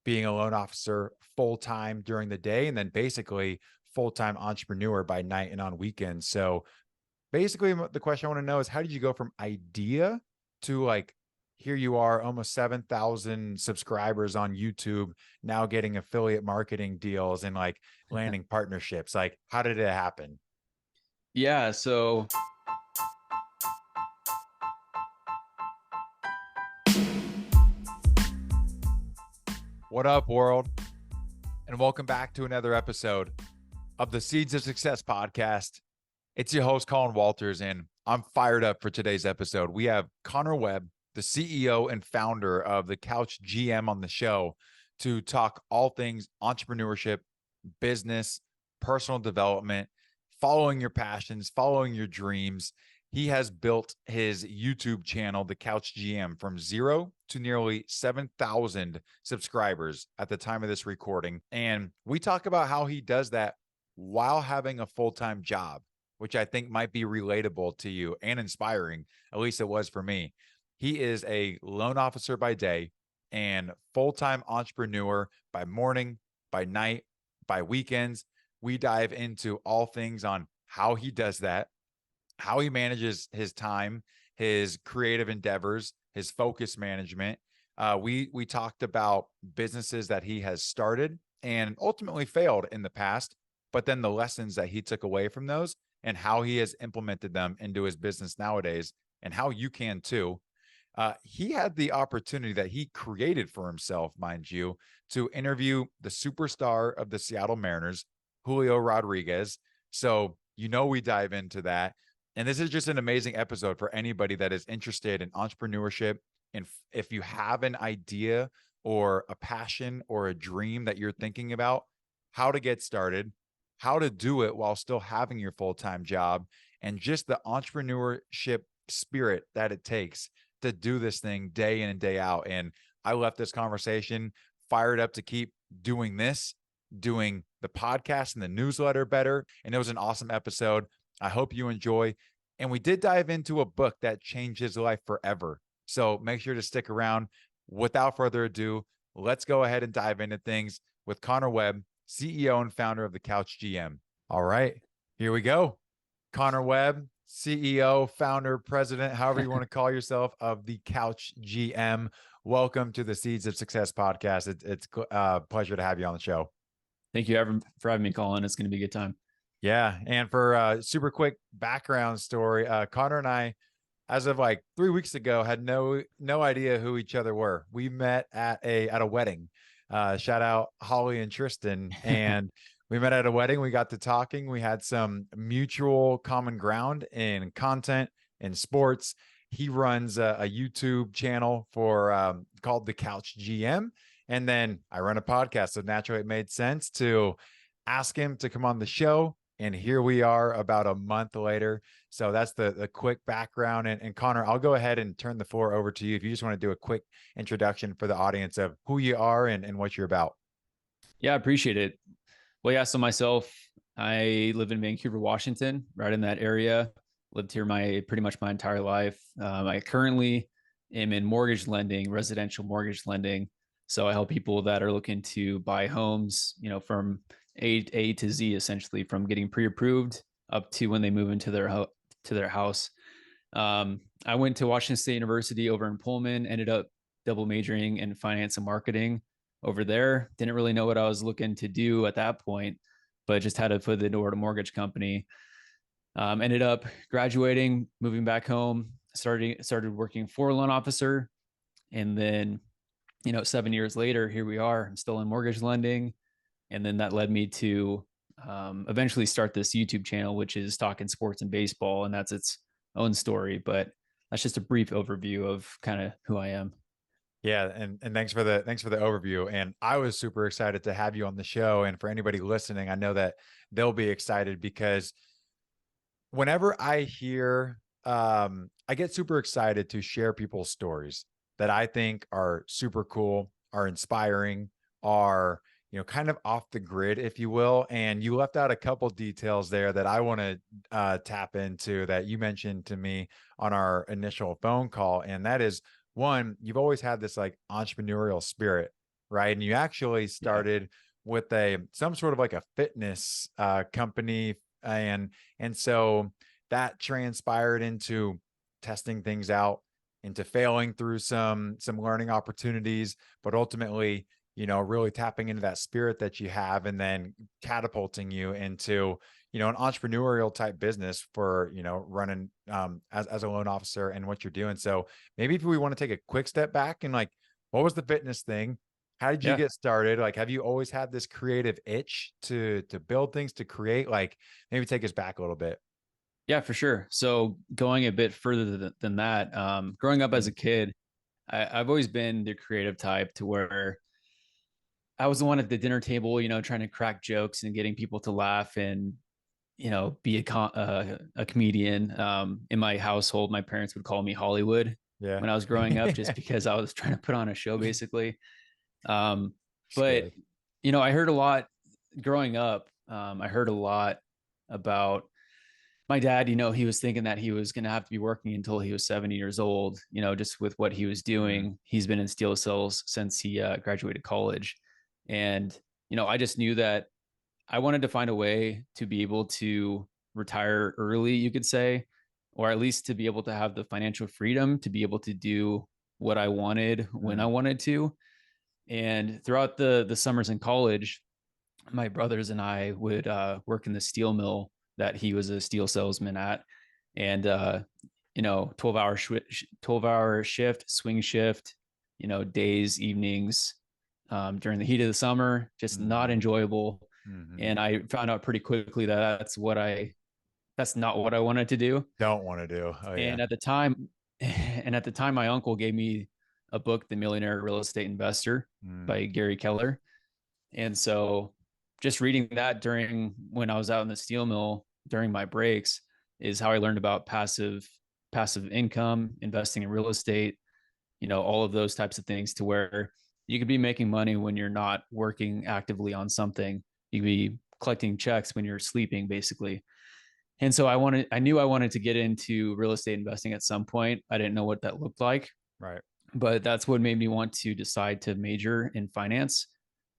being a loan officer full-time during the day, and then basically full-time entrepreneur by night and on weekends. So basically the question I want to know is, how did you go from idea to like, here you are, almost 7,000 subscribers on YouTube, now getting affiliate marketing deals and like landing partnerships? Like, how did it happen? Yeah, so What up, world? And welcome back to another episode of the Seeds of Success podcast. It's your host, Colin Walters, and I'm fired up for today's episode. We have Connor Webb, the CEO and founder of the Couch GM, on the show to talk all things entrepreneurship, business, personal development, following your passions, following your dreams. He has built his YouTube channel, the Couch GM, from 0 to nearly 7,000 subscribers at the time of this recording. And we talk about how he does that while having a full-time job, which I think might be relatable to you and inspiring. At least it was for me. He is a loan officer by day and full-time entrepreneur by morning, by night, by weekends. We dive into all things on how he does that, how he manages his time, his creative endeavors, his focus management. We talked about businesses that he has started and ultimately failed in the past, but then the lessons that he took away from those and how he has implemented them into his business nowadays, and how you can too. He had the opportunity that he created for himself, mind you, to interview the superstar of the Seattle Mariners, Julio Rodriguez. So, we dive into that. And this is just an amazing episode for anybody that is interested in entrepreneurship. And if you have an idea or a passion or a dream that you're thinking about, how to get started, how to do it while still having your full-time job, and just the entrepreneurship spirit that it takes to do this thing day in and day out. And I left this conversation fired up to keep doing this, doing the podcast and the newsletter better. And it was an awesome episode. I hope you enjoy. And we did dive into a book that changed his life forever. So make sure to stick around. Without further ado, let's go ahead and dive into things with Connor Webb, CEO and founder of the Couch GM. All right, here we go. Connor Webb, CEO, founder, president, however you want to call yourself, of the Couch GM. Welcome to the Seeds of Success podcast. It's a pleasure to have you on the show. thank you for having me, Colin. It's going to be a good time. Yeah. And for a super quick background story, Connor and I, as of like 3 weeks ago, had no idea who each other were. We met at a wedding. Shout out Holly and Tristan. And we met at a wedding. We got to talking. We had some mutual common ground in content and sports. He runs a YouTube channel for called the Couch GM. And then I run a podcast. So naturally it made sense to ask him to come on the show. And here we are about a month later. So that's the quick background. And Connor, I'll go ahead and turn the floor over to you if you just want to do a quick introduction for the audience of who you are and what you're about. Yeah, I appreciate it. Well, yeah, so myself, I live in Vancouver, Washington, right in that area. Lived here pretty much my entire life. I currently am in mortgage lending, residential mortgage lending. So I help people that are looking to buy homes, from A to Z, essentially, from getting pre-approved up to when they move into their house. I went to Washington State University over in Pullman, ended up double majoring in finance and marketing over there. Didn't really know what I was looking to do at that point, but just had to put the door to mortgage company. Ended up graduating, moving back home, started working for a loan officer. And then, 7 years later, here we are. I'm still in mortgage lending. And then that led me to eventually start this YouTube channel, which is talking sports and baseball. And that's its own story. But that's just a brief overview of kind of who I am. Yeah, and thanks for the overview. And I was super excited to have you on the show. And for anybody listening, I know that they'll be excited because whenever I hear, I get super excited to share people's stories that I think are super cool, are inspiring, are kind of off the grid, if you will. And you left out a couple details there that I want to tap into that you mentioned to me on our initial phone call. And that is, one, you've always had this like entrepreneurial spirit. right? And you actually Yeah. started with some sort of like a fitness company, and so that transpired into testing things out, into failing through some learning opportunities, but ultimately, really tapping into that spirit that you have, and then catapulting you into, an entrepreneurial type business for, running as a loan officer and what you're doing. So maybe if we want to take a quick step back and like, what was the fitness thing? How did you Yeah. get started? Like, have you always had this creative itch to build things, to create? Like, maybe take us back a little bit. Yeah, for sure. So going a bit further than that, growing up as Mhm. a kid, I've always been the creative type to where I was the one at the dinner table, trying to crack jokes and getting people to laugh and, be a comedian. In my household, my parents would call me Hollywood Yeah. when I was growing up, just because I was trying to put on a show, basically. Um, but, Scary. I heard a lot growing up. I heard a lot about my dad. He was thinking that he was going to have to be working until he was 70 years old, just with what he was Mm, doing. He's been in steel cells since he graduated college. And, I just knew that I wanted to find a way to be able to retire early, you could say, or at least to be able to have the financial freedom to be able to do what I wanted when I mm, wanted to. And throughout the summers in college, my brothers and I would work in the steel mill that he was a steel salesman at, and 12-hour shift, swing shift, days, evenings, during the heat of the summer, just not mhm, enjoyable. mhm. And I found out pretty quickly that that's not what I wanted to do. Don't want to do. Oh yeah. And at the time, my uncle gave me a book, The Millionaire Real Estate Investor Mm, by Gary Keller. And so just reading that during when I was out in the steel mill during my breaks is how I learned about passive income, investing in real estate, all of those types of things, to where you could be making money when you're not working actively on something. You could be collecting checks when you're sleeping, basically. And so I knew I wanted to get into real estate investing at some point. I didn't know what that looked like, right. but that's what made me want to decide to major in finance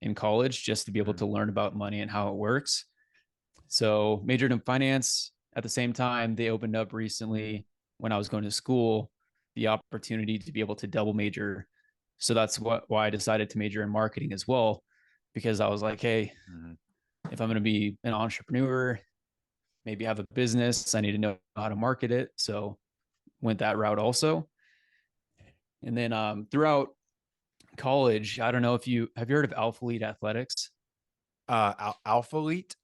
in college, just to be able Mm, to learn about money and how it works. So majored in finance. At the same time, they opened up recently, when I was going to school, the opportunity to be able to double major. So that's why I decided to major in marketing as well, because I was like, hey, mhm. if I'm going to be an entrepreneur, maybe have a business, I need to know how to market it. So went that route also. And then throughout college, I don't know if you heard of Alpha Elite Athletics. Alpha Elite.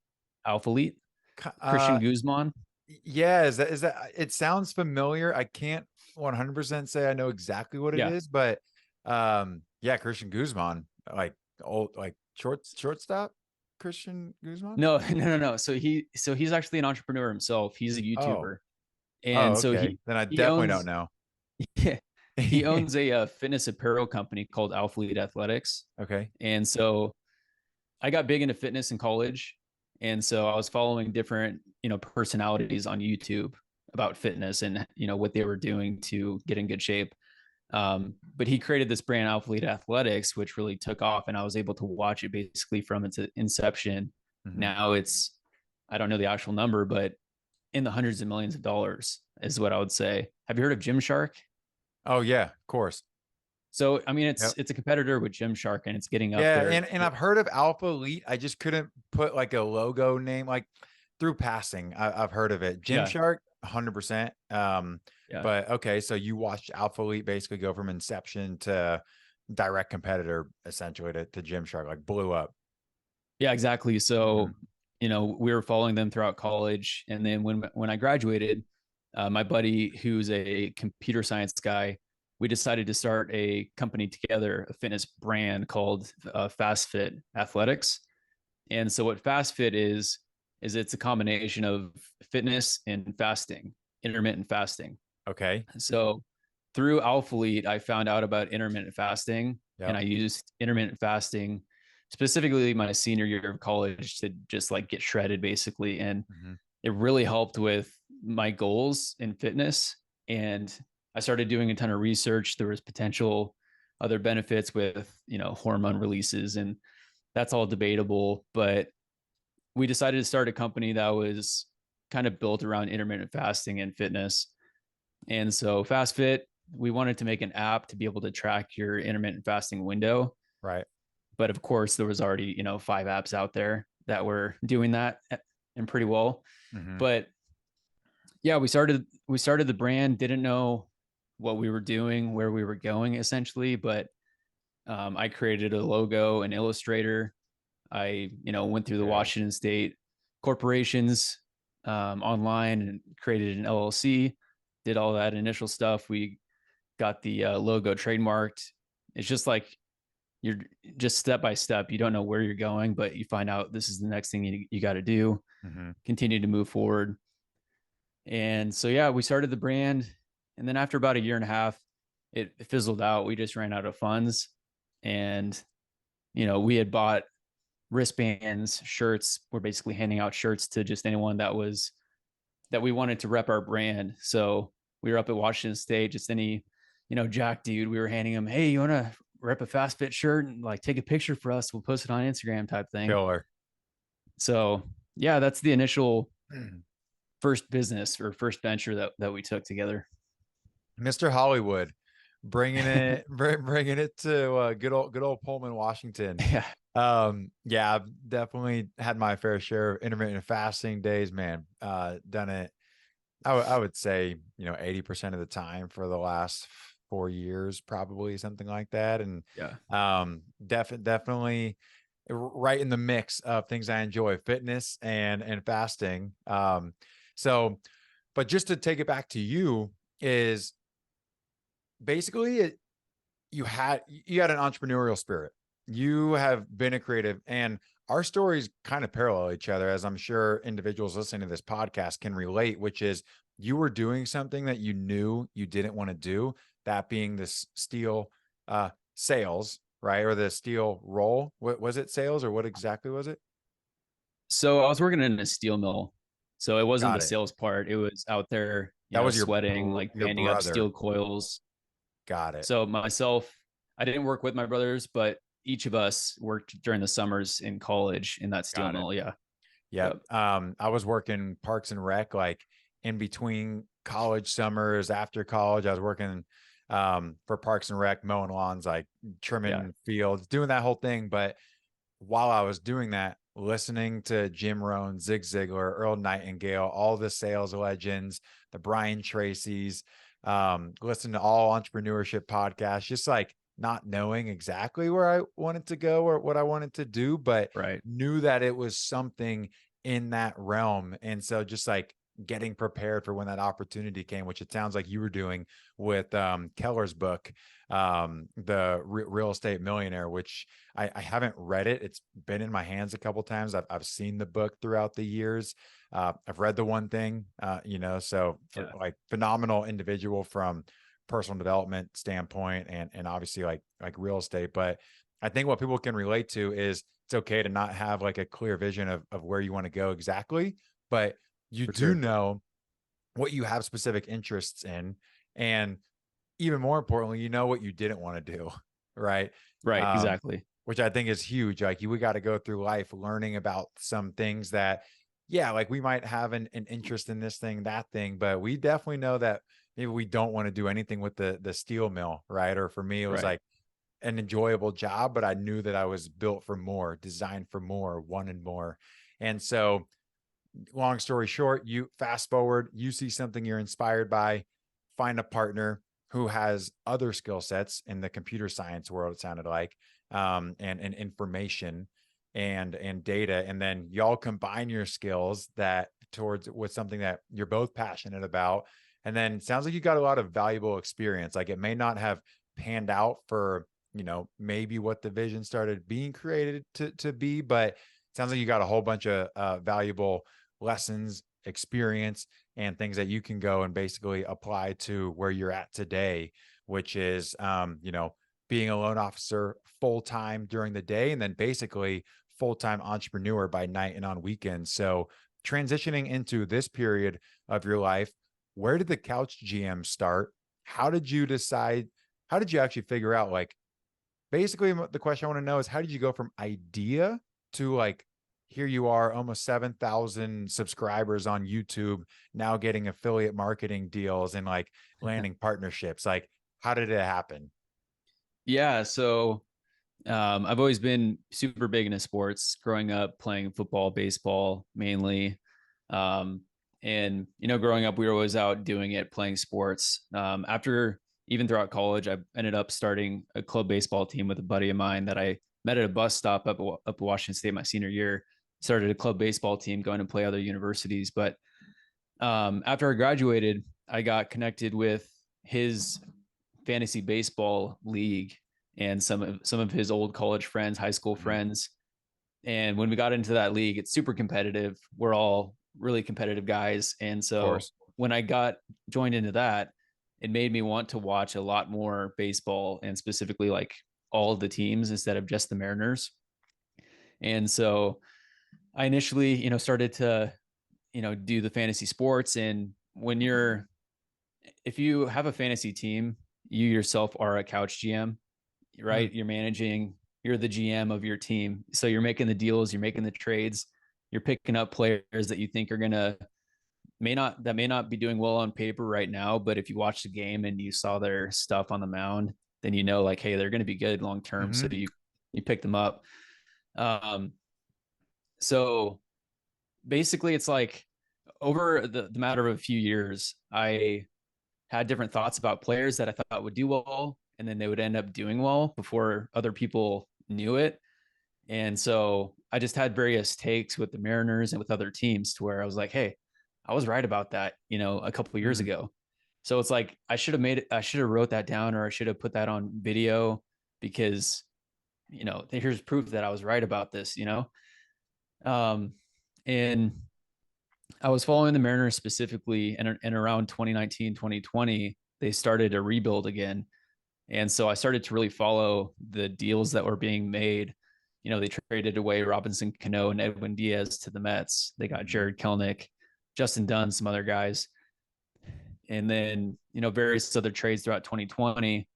Alpha Elite, Christian Uh, Guzman. yeah. Is that? It sounds familiar. I can't 100% say I know exactly what it Yeah. is, but yeah, Christian Guzman, like old, like shortstop, Christian Guzman. No, no. So he's actually an entrepreneur himself. He's a Oh, YouTuber. oh, And so okay. he Then I he definitely don't owns know. he owns a fitness apparel company called Alpha Elite Athletics. Okay. And so I got big into fitness in college. And so I was following different, personalities on YouTube about fitness and, what they were doing to get in good shape. But he created this brand, Alpha Elite Athletics, which really took off, and I was able to watch it basically from its inception. Mhm. Now it's, I don't know the actual number, but in the hundreds of millions of dollars is what I would say. Have you heard of Gymshark? Oh yeah, of course. So I mean, Yep. it's a competitor with Gymshark, and it's getting up Yeah, there. and I've heard of Alpha Elite. I just couldn't put like a logo name, like through passing. I've heard of it. Yeah, Gymshark, 100%. yeah, But okay, so you watched Alpha Elite basically go from inception to direct competitor, essentially, to Gymshark, like blew up. yeah, exactly. So Mhm. we were following them throughout college, and then when I graduated, my buddy, who's a computer science guy, we decided to start a company together, a fitness brand called Fast Fit Athletics. And so what Fast Fit is it's a combination of fitness and fasting, intermittent fasting. Okay. So through Alpha Elite, I found out about intermittent fasting, and Yep. I used intermittent fasting specifically my senior year of college to just like get shredded, basically. And Mhm. it really helped with my goals in fitness. And I started doing a ton of research. There was potential other benefits with, hormone releases, and that's all debatable. But we decided to start a company that was kind of built around intermittent fasting and fitness. And so FastFit, we wanted to make an app to be able to track your intermittent fasting window. Right. But of course, there was already, 5 apps out there that were doing that and pretty well. Mm-hmm. But yeah, we started the brand, didn't know what we were doing, where we were going essentially, but I created a logo, an illustrator. I, went through the Washington State corporations online and created an LLC, did all that initial stuff. We got the logo trademarked. It's just like you're just step by step. You don't know where you're going, but you find out this is the next thing you got to do. Mm-hmm. Continue to move forward. And so, yeah, we started the brand. And then after about a year and a half, it fizzled out. We just ran out of funds. And, we had bought wristbands, shirts. We're basically handing out shirts to just anyone that we wanted to rep our brand. So we were up at Washington State, just any, jack dude, we were handing him, hey, you want to rep a Fast Fit shirt and like take a picture for us? We'll post it on Instagram type thing. Killer. So yeah, that's the initial first business or first venture that we took together. Mr. Hollywood, bringing it to good old Pullman, Washington. Yeah. Yeah, I've definitely had my fair share of intermittent fasting days, man. Done it. I would say, 80% of the time for the last 4 years, probably something like that. And yeah, definitely right in the mix of things I enjoy, fitness and fasting. So, but just to take it back to you is basically you had an entrepreneurial spirit. You have been a creative, and our stories kind of parallel each other, as I'm sure individuals listening to this podcast can relate, which is you were doing something that you knew you didn't want to do, that being this steel sales, right? Or the steel roll. What was it, sales, or what exactly was it? So I was working in a steel mill. So it wasn't Got the it. sales part. It was out there, That was sweating, like your banding up brother. steel coils. Got it. So myself, I didn't work with my brothers, but each of us worked during the summers in college in that steel mill. Yeah. Yep. I was working Parks and Rec, like in between college summers, after college, I was working for Parks and Rec, mowing lawns, like trimming fields, doing that whole thing. But while I was doing that, listening to Jim Rohn, Zig Ziglar, Earl Nightingale, all the sales legends, the Brian Tracy's, listening to all entrepreneurship podcasts, just like not knowing exactly where I wanted to go or what I wanted to do, but knew that it was something in that realm. And so just like getting prepared for when that opportunity came, which it sounds like you were doing with Keller's book, the Real Estate Millionaire, which I haven't read it. It's been in my hands a couple of times. I've seen the book throughout the years. I've read the one thing, so like phenomenal individual from personal development standpoint and obviously like real estate. But I think what people can relate to is it's okay to not have like a clear vision of where you want to go exactly, but you do know what you have specific interests in. And even more importantly, you know what you didn't want to do. Right. Right. Exactly. Which I think is huge. Like we got to go through life learning about some things that, like we might have an interest in this thing, that thing, but we definitely know that maybe we don't want to do anything with the steel mill. Right. Or for me, it was like an enjoyable job, but I knew that I was built for more, designed for more, wanted more. And so long story short, you fast forward, you see something you're inspired by, find a partner who has other skill sets in the computer science world, it sounded like, and information and data. And then y'all combine your skills with something that you're both passionate about. And then it sounds like you got a lot of valuable experience. Like it may not have panned out for, maybe what the vision started being created to be, but it sounds like you got a whole bunch of valuable lessons, experience, and things that you can go and basically apply to where you're at today, which is, being a loan officer full-time during the day and then basically full-time entrepreneur by night and on weekends. So transitioning into this period of your life, where did the Couch GM start? How did you decide? How did you actually figure out like basically the question I want to know is, how did you go from idea to like, here you are, almost 7,000 subscribers on YouTube, now getting affiliate marketing deals and like landing partnerships? Like, how did it happen? Yeah. So I've always been super big into sports, growing up playing football, baseball mainly. Um, and, growing up, we were always out doing it, playing sports. After, even throughout college, I ended up starting a club baseball team with a buddy of mine that I met at a bus stop up Washington State my senior year. Started a club baseball team, going to play other universities. But after I graduated, I got connected with his fantasy baseball league and some of his old college friends, high school Mhm. friends. And when we got into that league, it's super competitive. We're all really competitive guys. And Of so course. when I got joined into that, it made me want to watch a lot more baseball, and specifically like all of the teams instead of just the Mariners. And so I initially, started to, do the fantasy sports. And if you have a fantasy team, you yourself are a couch GM, Mm. right? You're the GM of your team. So you're making the deals, you're making the trades, you're picking up players that you think are gonna may not be doing well on paper right now, but if you watch the game and you saw their stuff on the mound, then like, hey, they're gonna be good long term. So Mm-hmm. you pick them up. Um, so basically it's like over the matter of a few years, I had different thoughts about players that I thought would do well, and then they would end up doing well before other people knew it. And so I just had various takes with the Mariners and with other teams to where I was like, hey, I was right about that, a couple of years Mm. ago. So it's like I should have wrote that down, or I should have put that on video, because here's proof that I was right about this. Um and I was following the Mariners specifically, and around 2019, 2020, they started a rebuild again. And so I started to really follow the deals that were being made. They traded away Robinson Cano and Edwin Diaz to the Mets. They got Mm-hmm. Jared Kelnick, Justin Dunn, some other guys. And then, various other trades throughout 2020.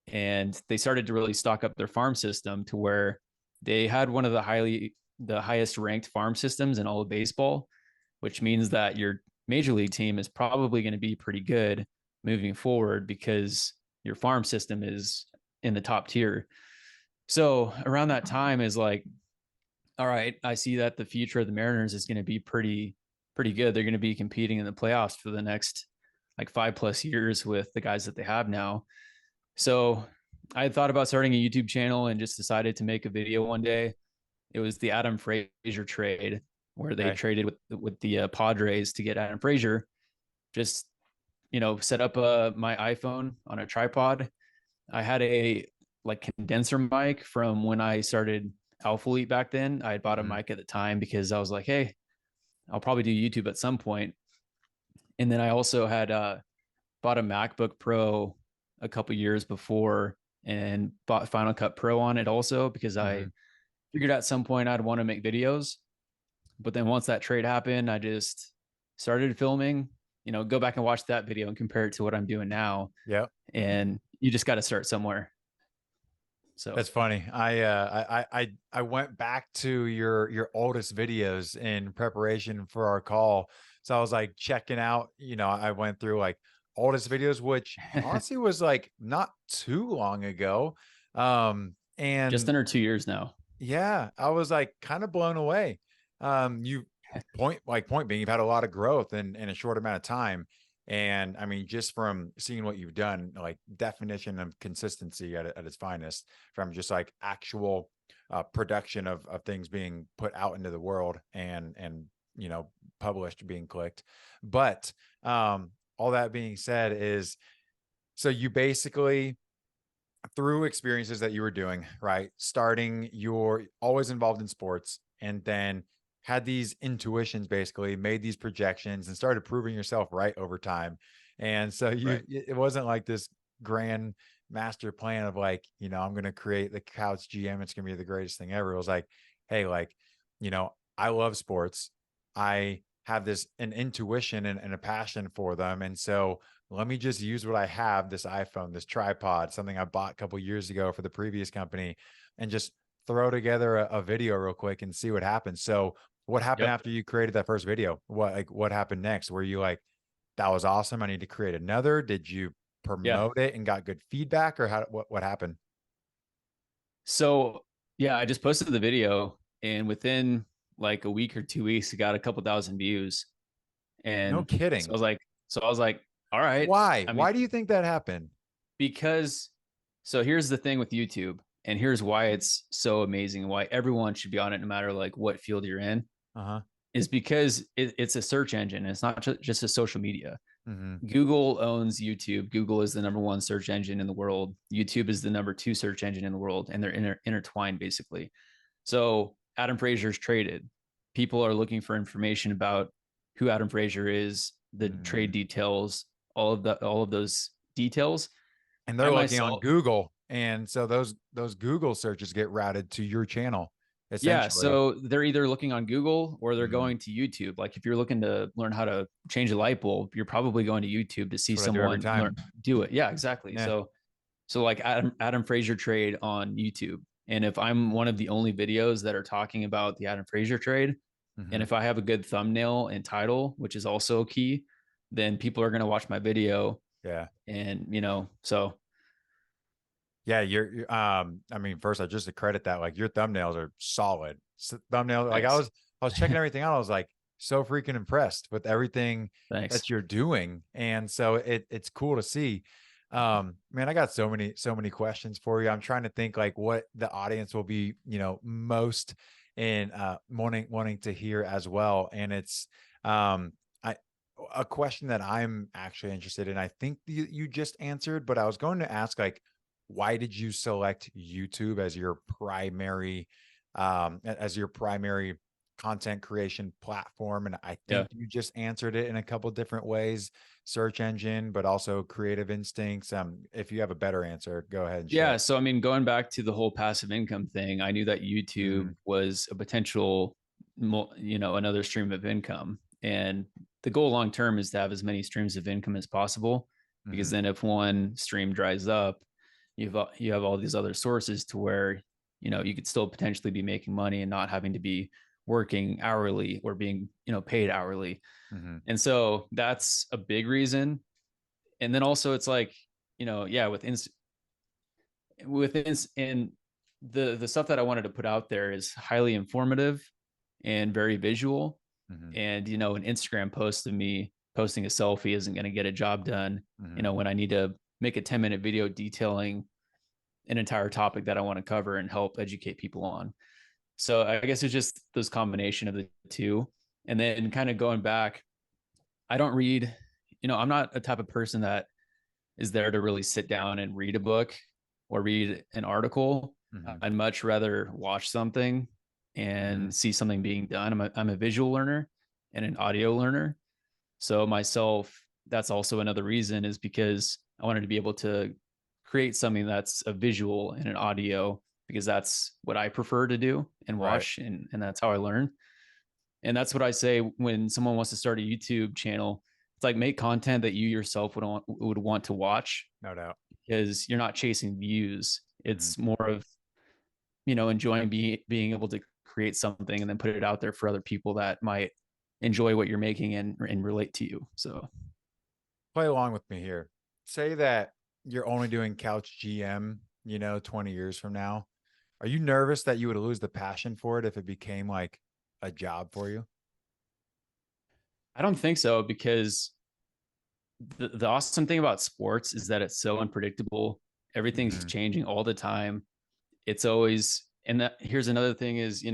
And they started to really stock up their farm system to where they had one of the highest ranked farm systems in all of baseball, which means that your major league team is probably going to be pretty good moving forward because your farm system is in the top tier. So around that time is like, all right, I see that the future of the Mariners is going to be pretty good. They're going to be competing in the playoffs for the next like 5+ years with the guys that they have now. So I had thought about starting a YouTube channel and just decided to make a video one day. It was the Adam Frazier trade, where they Okay. traded with the Padres to get Adam Frazier. Just set up my iPhone on a tripod. I had a like condenser mic from when I started Alpha Elite back then. I had bought a Mm-hmm. mic at the time because I was like, hey, I'll probably do YouTube at some point. And then I also had bought a MacBook Pro a couple years before and bought Final Cut Pro on it also, because Mm-hmm. I figured at some point I'd want to make videos. But then once that trade happened, I just started filming. Go back and watch that video and compare it to what I'm doing now. Yep. And you just got to start somewhere. So That's funny. I went back to your oldest videos in preparation for our call. So I was like checking out, I went through like oldest videos, which honestly was like not too long ago. just And under 2 years now. yeah, I was like kind of blown away. You point being, you've had a lot of growth in a short amount of time. And I mean, just from seeing what you've done, like definition of consistency at its finest, from just like actual production of things being put out into the world and published, being clicked. But all that being said is, so you basically, through experiences that you were doing, right? Starting, you're always involved in sports, and then had these intuitions, basically made these projections and started proving yourself right over time. And so Right. it wasn't like this grand master plan of like, I'm going to create the Couch GM. It's going to be the greatest thing ever. It was like, hey, like, I love sports. I have an intuition and a passion for them. And so let me just use what I have, this iPhone, this tripod, something I bought a couple years ago for the previous company, and just throw together a video real quick and see what happens. So what happened Yep. after you created that first video? What happened next? Were you like, that was awesome, I need to create another? Did you Yeah. promote it and got good feedback, or what happened? So yeah, I just posted the video, and within like a week or 2 weeks, it got a couple thousand views. No And so I kidding. was like, all right. Why? I mean, Why do you think that happened? because so here's the thing with YouTube, and here's why it's so amazing, why everyone should be on it, no matter like what field you're in, Uh-huh. is because it's a search engine. It's not just a social media. Mm-hmm. Google owns YouTube. Google is the number one search engine in the world. YouTube is the number two search engine in the world, and they're intertwined basically. So Adam Frazier's traded. People are looking for information about who Adam Frazier is, the Mm-hmm. trade details, all of those details. And I they're looking on myself, Google. And so those Google searches get routed to your channel, yeah. essentially. So they're either looking on Google or they're Mm-hmm. going to YouTube. Like if you're looking to learn how to change a light bulb, you're probably going to YouTube to see That's what I do every someone learn time. do it. Yeah, exactly. Yeah. So like Adam Frazier trade on YouTube. And if I'm one of the only videos that are talking about the Adam Frazier trade, Mm-hmm. and if I have a good thumbnail and title, which is also key, then people are going to watch my video. Yeah. And, so Yeah, I mean, first, I just to credit that, like your thumbnails are solid. Thumbnail, like thanks. I was checking everything out. I was like so freaking impressed with everything Thanks. that you're doing. And so it's cool to see. Man, I got so many questions for you. I'm trying to think like what the audience will be, most in wanting to hear as well. And it's I a question that I'm actually interested in. I think you just answered, but I was going to ask like, why did you select YouTube as your primary content creation platform? And I Yeah. think you just answered it in a couple different ways: search engine, but also creative instincts. If you have a better answer, go ahead and share. Yeah. So, I mean, going back to the whole passive income thing, I knew that YouTube Mhm. was a potential, another stream of income. And the goal long term is to have as many streams of income as possible, because Mhm. then if one stream dries up, you have all these other sources to where, you could still potentially be making money and not having to be working hourly or being, paid hourly. Mhm. And so that's a big reason. And then also it's like, yeah, and the stuff that I wanted to put out there is highly informative and very visual. Mhm. And an Instagram post of me posting a selfie isn't going to get a job done. Mhm. When I need to make a 10-minute video detailing an entire topic that I want to cover and help educate people on. So I guess it's just this combination of the two. And then kind of going back, I don't read, I'm not a type of person that is there to really sit down and read a book or read an article. Mhm. I'd much rather watch something Mhm. and see something being done. I'm a visual learner and an audio learner. So myself, that's also another reason, is because I wanted to be able to create something that's a visual and an audio, because that's what I prefer to do and Right. watch, and that's how I learn. And that's what I say when someone wants to start a YouTube channel. It's like, make content that you yourself would want to watch, No doubt. because you're not chasing views. Mhm. It's more of, enjoying being able to create something and then put it out there for other people that might enjoy what you're making and relate to you. So Play along with me here. Say that you're only doing couch GM, 20 years from now. Are you nervous that you would lose the passion for it if it became like a job for you? I don't think so, because the awesome thing about sports is that it's so unpredictable. Everything's Mhm. changing all the time. It's always, and that, here's another thing is,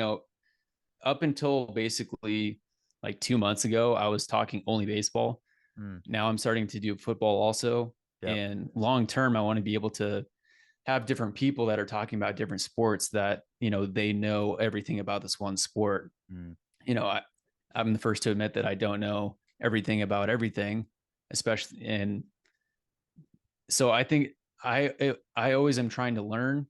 up until basically like 2 months ago, I was talking only baseball. Mm. Now I'm starting to do football also. Yep. And long term, I want to be able to have different people that are talking about different sports, that, they know everything about this one sport. Mm. You know, I, I'm the first to admit that I don't know everything about everything, especially. And so I think I always am trying to learn.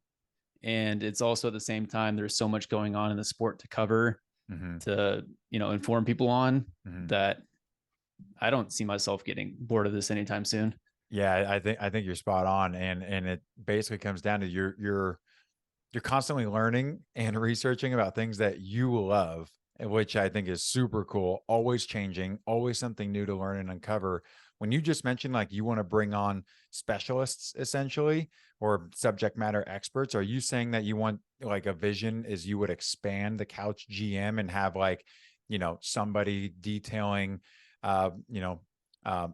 And it's also at the same time, there's so much going on in the sport to cover, Mhm. to, inform people on, Mhm. that I don't see myself getting bored of this anytime soon. Yeah, I think you're spot on, and it basically comes down to you're constantly learning and researching about things that you love, which I think is super cool. Always changing, always something new to learn and uncover. When you just mentioned like you want to bring on specialists essentially or subject matter experts, are you saying that you want like a vision is you would expand the Couch GM and have like, somebody detailing, you know,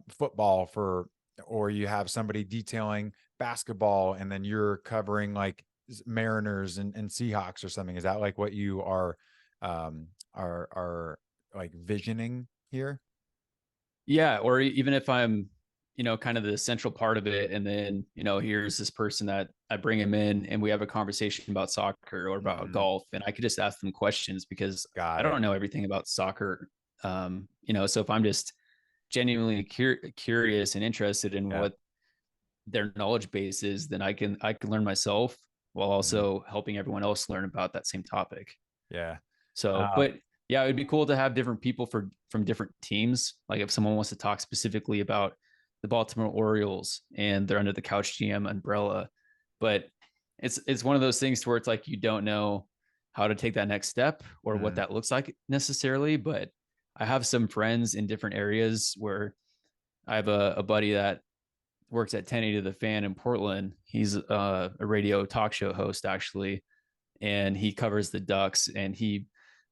football for, or you have somebody detailing basketball and then you're covering like Mariners and Seahawks or something? Is that like what you are like visioning here? Yeah, or even if I'm, kind of the central part of it, and then, here's this person that I bring him in and we have a conversation about soccer or about Mhm. golf, and I could just ask them questions because I Got it. don't know everything about soccer. So if I'm just genuinely curious and interested in Yeah. what their knowledge base is, then I can learn myself while Mhm. also helping everyone else learn about that same topic. Yeah. So, Um, but yeah, it'd be cool to have different people from different teams. Like if someone wants to talk specifically about the Baltimore Orioles and they're under the Couch GM umbrella, but it's one of those things to where it's like you don't know how to take that next step or what mhm. that looks like necessarily. But I have some friends in different areas where I have a buddy that works at 1080 to the Fan in Portland. He's a radio talk show host actually, and he covers the Ducks, and he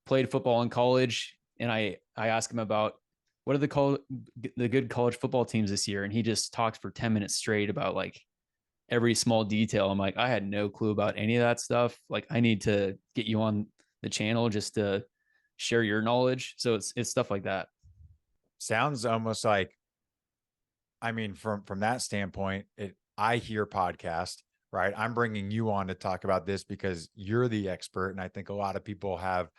played football in college. And I asked him about what are the good college football teams this year, and he just talked for 10 minutes straight about like every small detail. I'm like, I had no clue about any of that stuff. Like, I need to get you on the channel just to share your knowledge. So it's stuff like that. Sounds almost like, I mean, from that standpoint, I hear podcast, right? I'm bringing you on to talk about this because you're the expert, and I think a lot of people have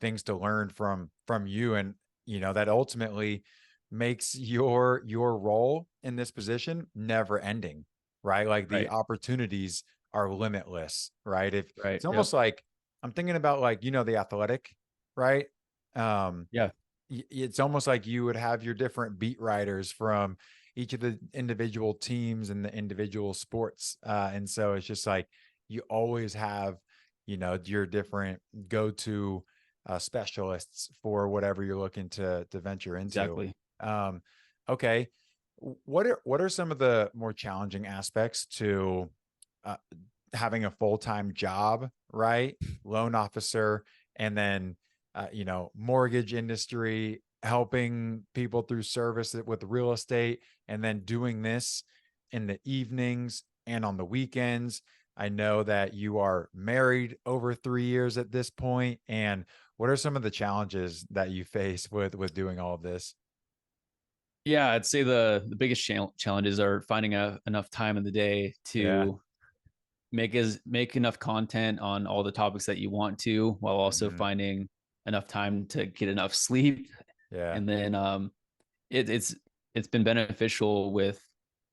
things to learn from you, and that ultimately makes your role in this position never ending, right? Like the Right. opportunities are limitless, right? If Right. it's Yep. almost like I'm thinking about like the athletic, right? Um, Yeah. it's almost like you would have your different beat writers from each of the individual teams and the individual sports, and so it's just like you always have your different go-to specialists for whatever you're looking to venture into. Exactly. um, okay, what are some of the more challenging aspects to uh, having a full-time job, right? Loan officer, and then mortgage industry, helping people through service with real estate, and then doing this in the evenings and on the weekends. I know that you are married over 3 years at this point. And what are some of the challenges that you face with doing all of this? Yeah, I'd say the biggest challenges are finding enough time in the day Yeah. to make enough content on all the topics that you want to, while also Hmm. finding enough time to get enough sleep. Yeah. And then it's been beneficial with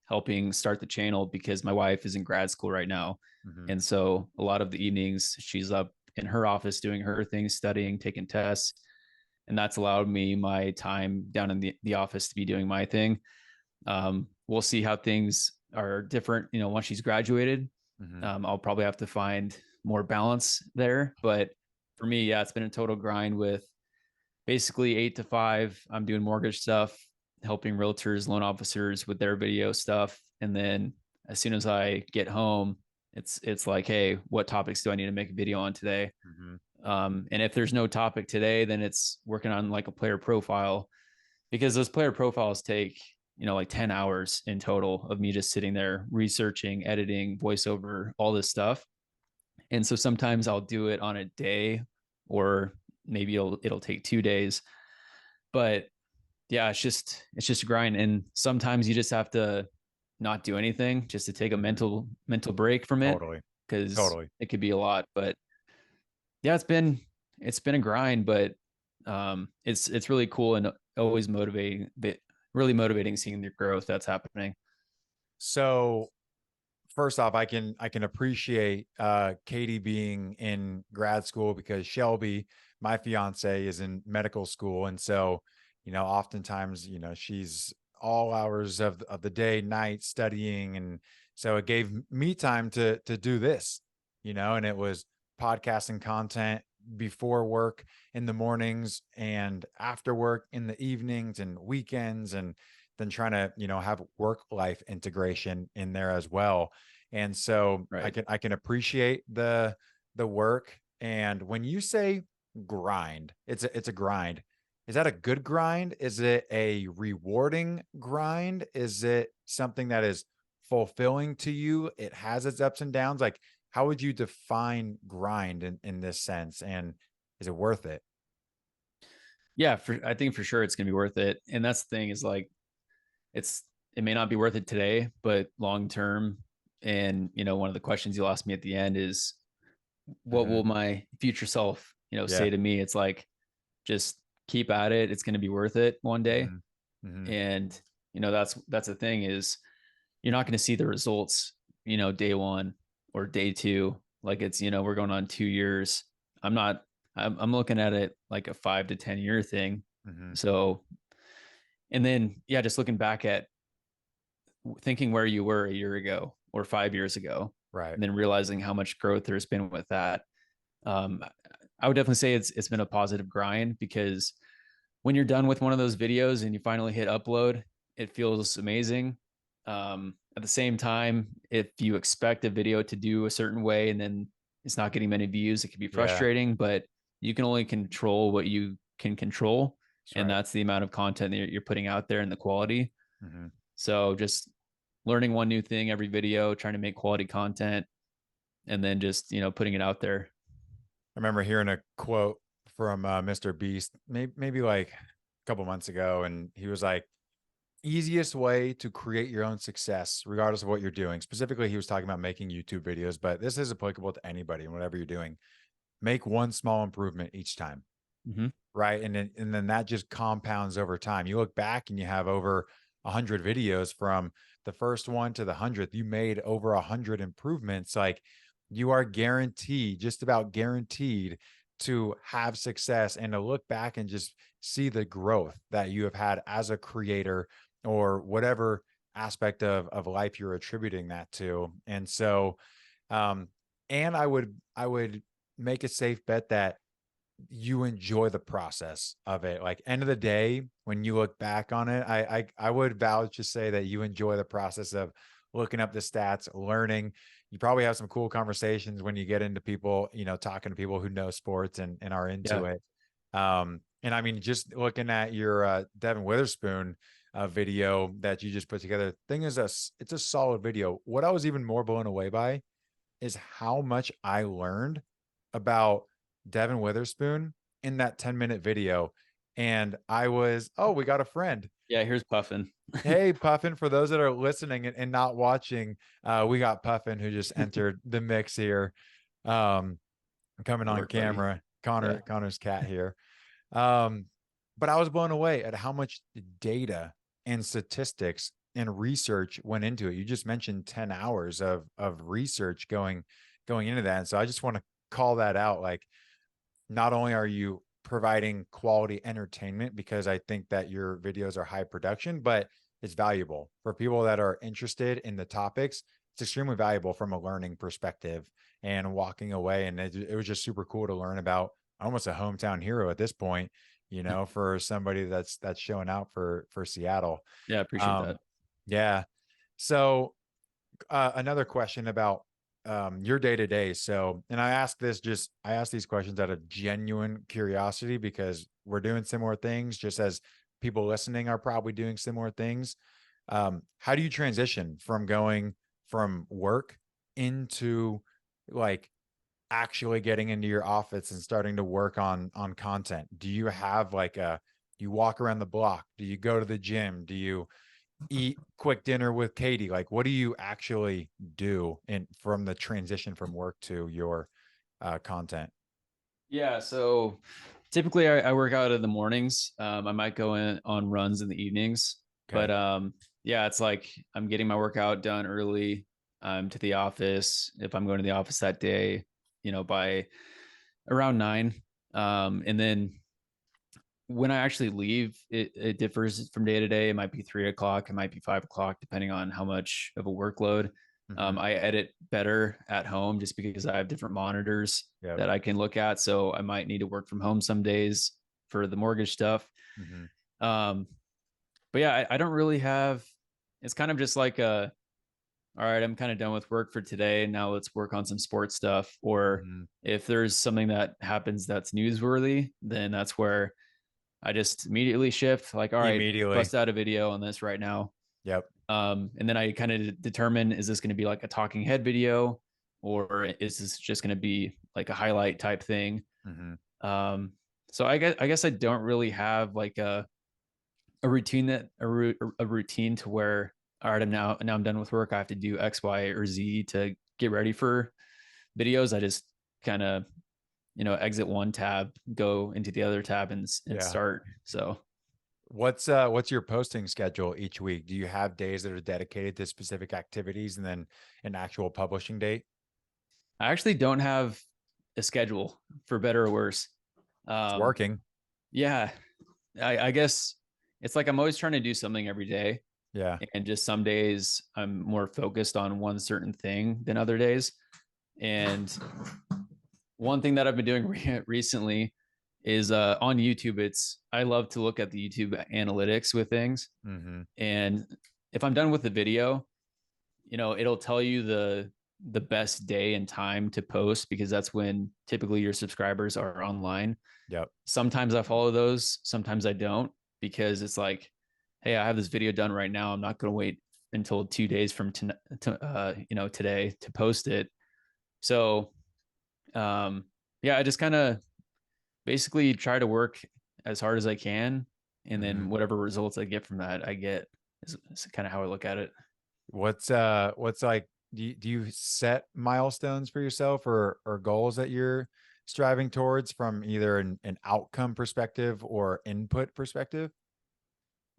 helping start the channel because my wife is in grad school right now, Hmm. and so a lot of the evenings she's up in her office doing her things, studying, taking tests, and that's allowed me my time down in the office to be doing my thing. We'll see how things are different, once she's graduated. Hmm. I'll probably have to find more balance there. But for me, yeah, it's been a total grind with basically 8 to 5. I'm doing mortgage stuff, helping realtors, loan officers with their video stuff. And then as soon as I get home, it's like, hey, what topics do I need to make a video on today? Hmm. And if there's no topic today, then it's working on like a player profile, because those player profiles take like 10 hours in total of me just sitting there researching, editing, voiceover, all this stuff. And so sometimes I'll do it on a day, or maybe it'll take 2 days. But yeah, it's just a grind, and sometimes you just have to not do anything just to take a Hmm. mental break from it, Totally. because Totally. it could be a lot. But yeah, it's been a grind, but it's really cool and always motivating. Really motivating seeing the growth that's happening. So first off, I can appreciate Katie being in grad school because Shelby, my fiance, is in medical school, and so oftentimes, she's all hours of the day, night studying. And so it gave me time to do this, and it was podcasting content before work in the mornings and after work in the evenings and weekends, and then trying to, have work life integration in there as well. And so Right. I can appreciate the work. And when you say grind, it's a grind. Is that a good grind? Is it a rewarding grind? Is it something that is fulfilling to you? It has its ups and downs. Like, how would you define grind in this sense? And is it worth it? Yeah, I think for sure it's gonna be worth it. And that's the thing is like it's it may not be worth it today, but long term. And one of the questions you'll ask me at the end is, what Hmm. will my future self, Yeah. say to me? It's like, just keep at it. It's going to be worth it one day. Hmm. Hmm. And that's the thing is you're not going to see the results, day one or day two. Like it's, we're going on 2 years. I'm not. I'm looking at it like a 5 to 10 year thing. Hmm. So, and then yeah, just looking back at thinking where you were a year ago or 5 years ago, Right. and then realizing how much growth there's been with that. Um, I would definitely say it's been a positive grind, because when you're done with one of those videos and you finally hit upload, it feels amazing. At the same time, if you expect a video to do a certain way and then it's not getting many views, it can be Yeah. frustrating, but you can only control what you can control. That's And right. that's the amount of content that you're putting out there and the quality. Hmm. So just learning one new thing every video, trying to make quality content, and then just, putting it out there. I remember hearing a quote from Mr. Beast, maybe like a couple months ago, and he was like, easiest way to create your own success, regardless of what you're doing. Specifically, he was talking about making YouTube videos, but this is applicable to anybody and whatever you're doing. Make one small improvement each time, Mm-hmm. right? And then that just compounds over time. You look back and you have over 100 videos from the first one to the 100th. You made over 100 improvements. Like, you are guaranteed, just about guaranteed, to have success and to look back and just see the growth that you have had as a creator, or whatever aspect of life you're attributing that to. And so, um, and I would make a safe bet that you enjoy the process of it. Like, end of the day, when you look back on it, I would vouch to say that you enjoy the process of looking up the stats, learning. You probably have some cool conversations when you get into people, talking to people who know sports and are into Yeah. it. And I mean, just looking at your Devin Witherspoon video that you just put together, thing is, it's a solid video. What I was even more blown away by is how much I learned about Devin Witherspoon in that 10-minute video. And I was, oh, we got a friend. Yeah. Here's Puffin. Hey, Puffin, for those that are listening and not watching, we got Puffin who just entered the mix here. Um, Coming on Work buddy. camera, Yeah. Connor's cat here. Um, but I was blown away at how much data and statistics and research went into it. You just mentioned 10 hours of research going into that. And so I just want to call that out. Like, not only are you providing quality entertainment, because I think that your videos are high production, but it's valuable for people that are interested in the topics. It's extremely valuable from a learning perspective and walking away. And it was just super cool to learn about almost a hometown hero at this point, for somebody that's showing out for Seattle. Yeah. I appreciate that. Um, yeah. So another question about your day to day. So, and I ask these questions out of genuine curiosity, because we're doing similar things, just as people listening are probably doing similar things. How do you transition from going from work into, like, actually getting into your office and starting to work on content? Do you have like you walk around the block? Do you go to the gym? Do you eat quick dinner with Katie? Like, what do you actually do in from the transition from work to your content? Yeah. So typically I work out in the mornings. I might go in on runs in the evenings, Okay. but yeah, it's like I'm getting my workout done early. To the office, if I'm going to the office that day, by around 9. And then when I actually leave, it differs from day to day. It might be 3 o'clock, it might be 5 o'clock, depending on how much of a workload. Mm-hmm. I edit better at home just because I have different monitors Yep. that I can look at. So I might need to work from home some days for the mortgage stuff. Mm-hmm. Um, but yeah, I don't really have, it's kind of just like all right, I'm kind of done with work for today. Now let's work on some sports stuff. Or Mm-hmm. if there's something that happens that's newsworthy, then that's where I just immediately shift, like, all right, Immediately. bust out a video on this right now. Yep. And then I kind of determine, is this going to be like a talking head video, or is this just going to be like a highlight type thing? Mm-hmm. Um, so I guess I don't really have like a routine a routine to where, all right, now I'm done with work. I have to do X, Y, or Z to get ready for videos. I just kind of, exit one tab, go into the other tab, and Yeah. start. So What's your posting schedule each week? Do you have days that are dedicated to specific activities and then an actual publishing date? I actually don't have a schedule, for better or worse. It's Um, working. yeah, I guess it's like I'm always trying to do something every day, Yeah. and just some days I'm more focused on one certain thing than other days. And one thing that I've been doing recently is on YouTube. I love to look at the YouTube analytics with things, Mm-hmm. and if I'm done with the video, it'll tell you the best day and time to post, because that's when typically your subscribers are online. Yep. Sometimes I follow those, sometimes I don't, because it's like, hey, I have this video done right now. I'm not going to wait until 2 days from today to post it. So, yeah, I just kind of basically try to work as hard as I can, and Mm-hmm. then whatever results I get from that, I get is kind of how I look at it. What's like, do you set milestones for yourself or goals that you're striving towards from either an outcome perspective or input perspective?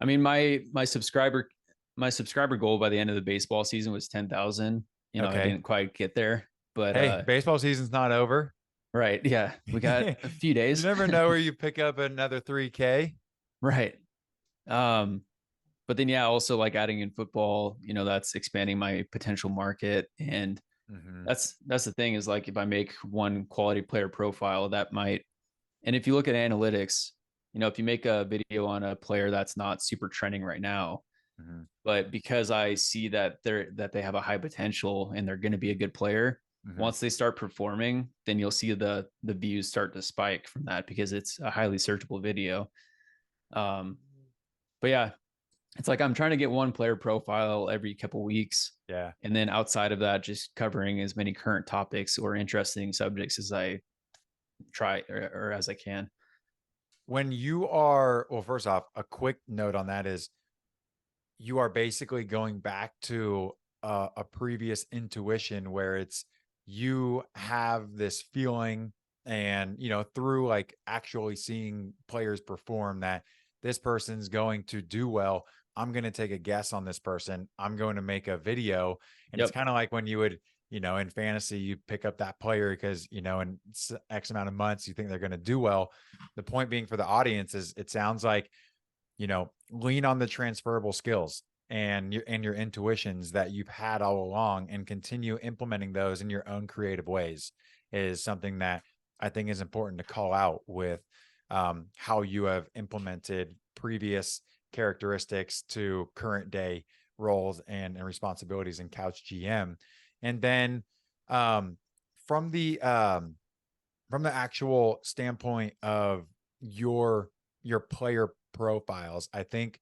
I mean, my subscriber goal by the end of the baseball season was 10,000. I Okay. didn't quite get there, but Hey, baseball season's not over. right, yeah, we got You a few days. never know where you pick up another 3K. Right. Um, but then yeah, also like adding in football, that's expanding my potential market. And Mm-hmm. that's the thing, is like, if I make one quality player profile, that might, and if you look at analytics, if you make a video on a player that's not super trending right now, Mm-hmm. but because I see that they have a high potential and they're going to be a good player, Mm-hmm. once they start performing, then you'll see the views start to spike from that, because it's a highly searchable video. Um, but yeah, it's like I'm trying to get one player profile every couple weeks, Yeah. and then outside of that, just covering as many current topics or interesting subjects as I try, or as I can. When well, first off, a quick note on that is you are basically going back to a previous intuition where it's you have this feeling and through like actually seeing players perform that this person's going to do well. I'm going to take a guess on this person. I'm going to make a video. And it's Yep. kind of like when you would in fantasy, you pick up that player because in X amount of months you think they're going to do well. The point being for the audience is it sounds like lean on the transferable skills and your intuitions that you've had all along and continue implementing those in your own creative ways is something that I think is important to call out with how you have implemented previous characteristics to current day roles and responsibilities in Couch GM. And then um, from the actual standpoint of your player profiles, I think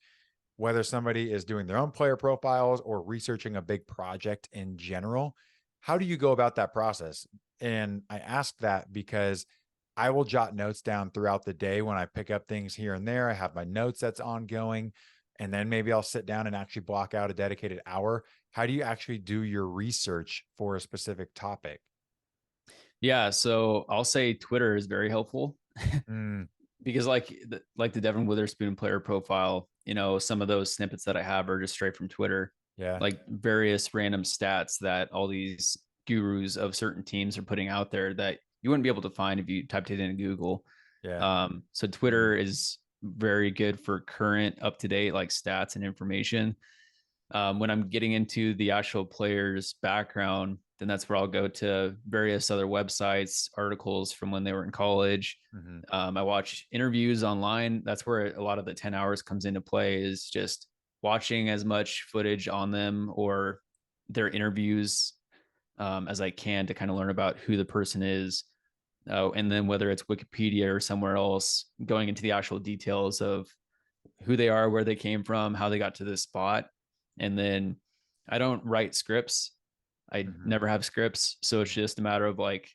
whether somebody is doing their own player profiles or researching a big project in general, how do you go about that process? And I ask that because I will jot notes down throughout the day when I pick up things here and there. I have my notes that's ongoing, and then maybe I'll sit down and actually block out a dedicated hour. How do you actually do your research for a specific topic? Yeah, so I'll say Twitter is very helpful, Mm, because like the Devin Witherspoon player profile, some of those snippets that I have are just straight from Twitter, yeah. like various random stats that all these gurus of certain teams are putting out there that you wouldn't be able to find if you typed it in Google. Yeah. So Twitter is very good for current, up to date like stats and information. When I'm getting into the actual player's background, then that's where I'll go to various other websites, articles from when they were in college. Mm-hmm. I watch interviews online. That's where a lot of the 10 hours comes into play, is just watching as much footage on them or their interviews as I can to kind of learn about who the person is. And then whether it's Wikipedia or somewhere else, going into the actual details of who they are, where they came from, how they got to this spot. And then I don't write scripts. I Mm-hmm. never have scripts. So it's just a matter of like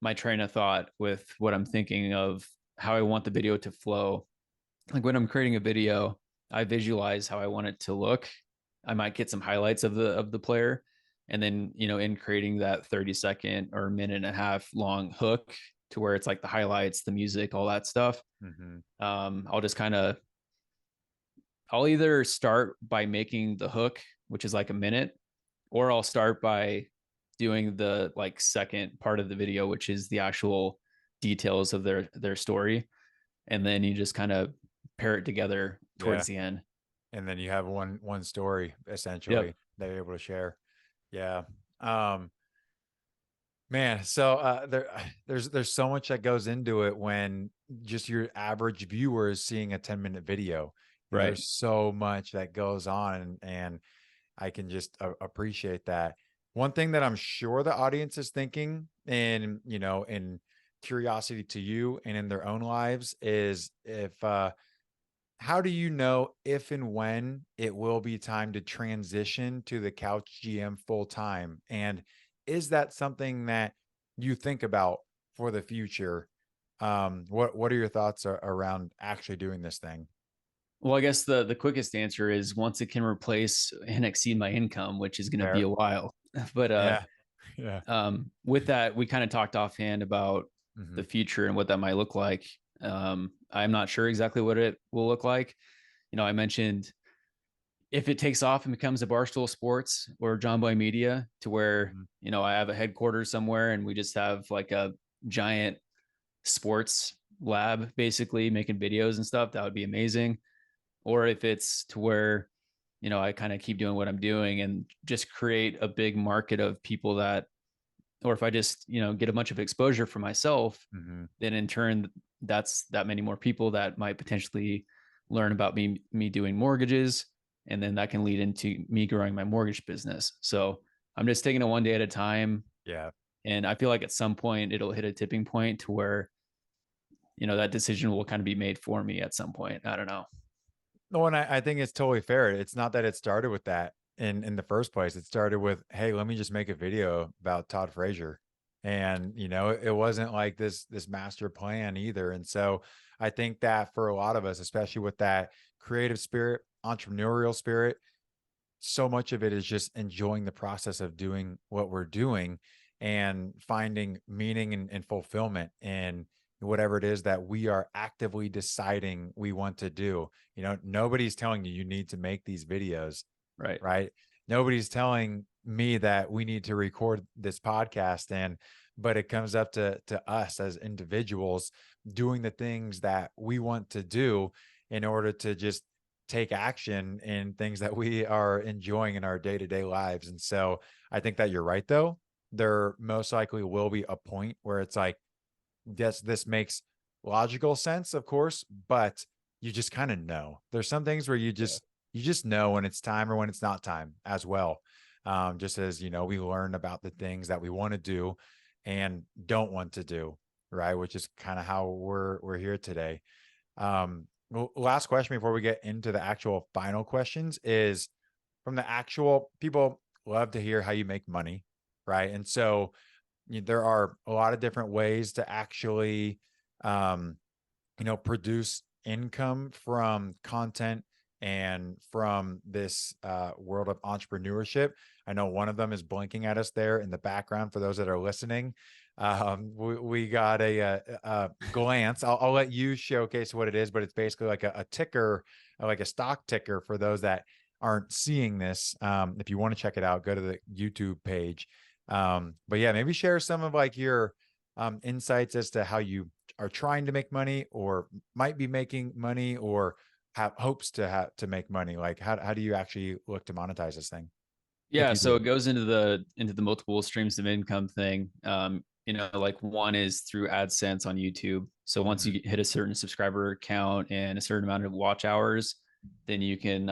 my train of thought with what I'm thinking of, how I want the video to flow. Like when I'm creating a video, I visualize how I want it to look. I might get some highlights of the player. And then, in creating that 30-second or minute and a half long hook to where it's like the highlights, the music, all that stuff. Mm-hmm. I'll just I'll either start by making the hook, which is like a minute, or I'll start by doing the like second part of the video, which is the actual details of their story. And then you just kind of pair it together Yeah. towards the end. And then you have one story essentially Yep. that you're able to share. Yeah. Um, Man, so there's so much that goes into it when just your average viewer is seeing a 10-minute video. Right. There's so much that goes on, and I can just appreciate that. One thing that I'm sure the audience is thinking, and in curiosity to you and in their own lives, is if how do you know if and when it will be time to transition to the couch GM full time? And is that something that you think about for the future? What are your thoughts around actually doing this thing? Well, I guess the quickest answer is once it can replace and exceed my income, which is going to be Fair. a while. But Yeah. Yeah. with that, we kind of talked offhand about Hmm. the future and what that might look like. I'm not sure exactly what it will look like. I mentioned if it takes off and becomes a Barstool Sports or John Boy Media, to where Hmm. I have a headquarters somewhere and we just have like a giant sports lab basically making videos and stuff, that would be amazing. Or if it's to where I kind of keep doing what I'm doing and just create a big market of people that, or if I just get a bunch of exposure for myself, Hmm. then in turn that's that many more people that might potentially learn about me doing mortgages, and then that can lead into me growing my mortgage business. So I'm just taking it one day at a time, Yeah. and I feel like at some point it'll hit a tipping point to where that decision will kind of be made for me at some point. I don't know. No, and I think it's totally fair. It's not that it started with that in the first place. It started with, hey, let me just make a video about Todd Frazier. And it wasn't like this master plan either. And so I think that for a lot of us, especially with that creative spirit, entrepreneurial spirit, so much of it is just enjoying the process of doing what we're doing and finding meaning and fulfillment in whatever it is that we are actively deciding we want to do. Nobody's telling you need to make these videos, Right. right? Nobody's telling me that we need to record this podcast, but it comes up to us as individuals doing the things that we want to do in order to just take action in things that we are enjoying in our day-to-day lives. And so I think that you're right though. There most likely will be a point where it's like, yes, this makes logical sense, of course, but you just kind of know. There's some things where Yeah. you just know when it's time or when it's not time as well. Just as we learn about the things that we want to do and don't want to do, right? Which is kind of how we're here today. Well, last question before we get into the actual final questions is from the actual people love to hear how you make money, right? And so there are a lot of different ways to actually, um, produce income from content and from this world of entrepreneurship. I know one of them is blinking at us there in the background for those that are listening. We got a glance. I'll let you showcase what it is, but it's basically like a ticker, like a stock ticker for those that aren't seeing this. If you want to check it out, go to the YouTube page. But yeah, maybe share some of like your insights as to how you are trying to make money or might be making money or have hopes to make money? Like how do you actually look to monetize this thing? If Yeah, you so do. it goes into the multiple streams of income thing. Like one is through AdSense on YouTube. So once Mhm. you hit a certain subscriber count and a certain amount of watch hours, then you can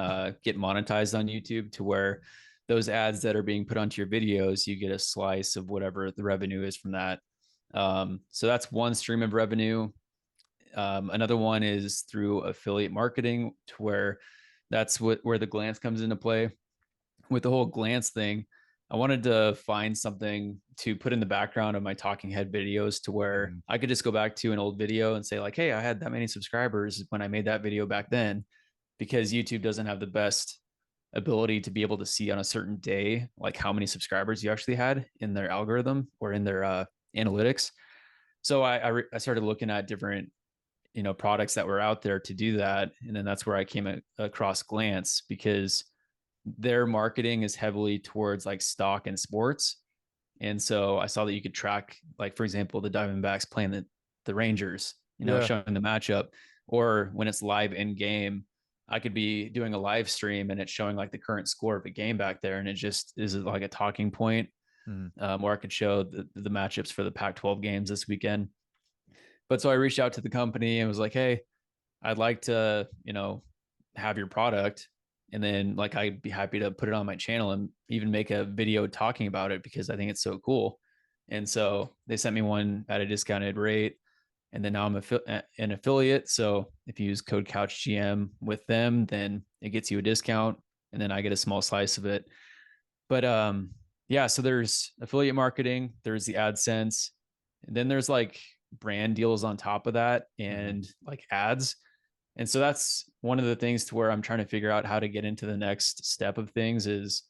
get monetized on YouTube to where those ads that are being put onto your videos, you get a slice of whatever the revenue is from that. So that's one stream of revenue. Another one is through affiliate marketing, to where that's where the glance comes into play. With the whole glance thing, I wanted to find something to put in the background of my talking head videos to where Mhm. I could just go back to an old video and say, like, hey, I had that many subscribers when I made that video back then, because YouTube doesn't have the best ability to be able to see on a certain day, like how many subscribers you actually had in their algorithm or in their analytics. So I started looking at different products that were out there to do that, and then that's where I came across Glance, because their marketing is heavily towards like stock and sports. And so I saw that you could track, like, for example, the Diamondbacks playing the Rangers, Yeah. showing the matchup, or when it's live in game, I could be doing a live stream and it's showing like the current score of a game back there. And it just is like a talking point, Mhm. where I could show the matchups for the Pac-12 games this weekend. But so I reached out to the company and was like, hey, I'd like to, have your product. And then like I'd be happy to put it on my channel and even make a video talking about it because I think it's so cool. And so they sent me one at a discounted rate. And then now I'm an affiliate. So if you use code CouchGM with them, then it gets you a discount. And then I get a small slice of it. But yeah, so there's affiliate marketing, there's the AdSense, and then there's like brand deals on top of that Mhm. and like ads. And so that's one of the things to where I'm trying to figure out how to get into the next step of things is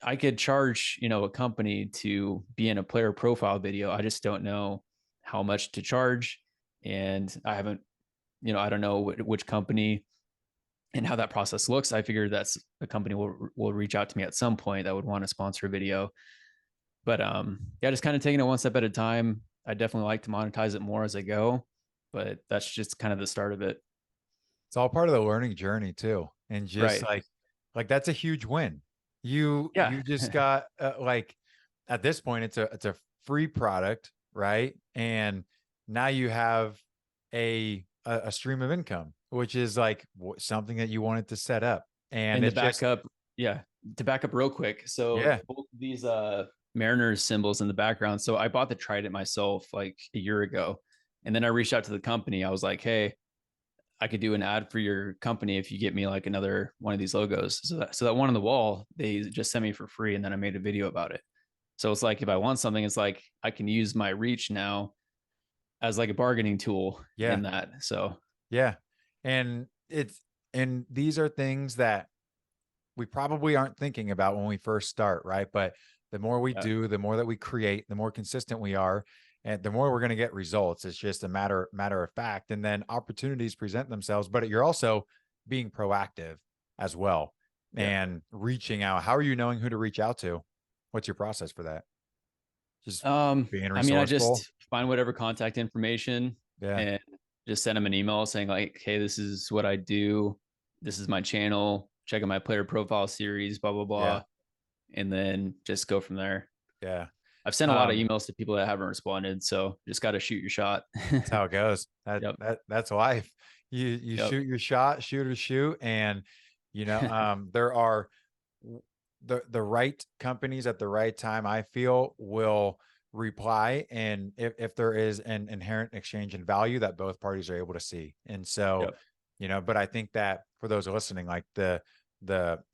I could charge, a company to be in a player profile video. I just don't know how much to charge. And I haven't, I don't know which company and how that process looks. I figured that's a company will reach out to me at some point that would want to sponsor a video. But yeah, just kind of taking it one step at a time. I definitely like to monetize it more as I go, but that's just kind of the start of it. It's all part of the learning journey too. And just Right. like that's a huge win. Yeah. You just got like at this point it's a free product, right? And now you have a stream of income, which is like something that you wanted to set up. And And to it's back just up, yeah, to back up real quick. So yeah. both these Mariners symbols in the background. So I bought the Trident myself like a year ago. And then I reached out to the company. I was like, hey, I could do an ad for your company if you get me like another one of these logos. So that one on the wall, they just sent me for free, and then I made a video about it. So it's like if I want something, it's like I can use my reach now as like a bargaining tool Yeah. in that. So Yeah. And and these are things that we probably aren't thinking about when we first start, right? But the more we yeah, do, the more that we create, the more consistent we are, and the more we're going to get results. It's just a matter of fact. And then opportunities present themselves, but you're also being proactive as well yeah. and reaching out. How are you knowing who to reach out to? What's your process for that? Just being I mean, I resourceful. just find whatever contact information Yeah. and just send them an email saying like, "Hey, this is what I do. This is my channel. Check out my player profile series. Blah blah Yeah. blah," and then just go from there. Yeah. I've sent a lot of Um, emails to people that haven't responded, so just got to shoot your shot. that's how it goes. Yep. That's life. You Yep. shoot your shot, shoot or shoot, and there are the right companies at the right time. I feel will reply, and if there is an inherent exchange in value that both parties are able to see, and so Yep. but I think that for those listening, like the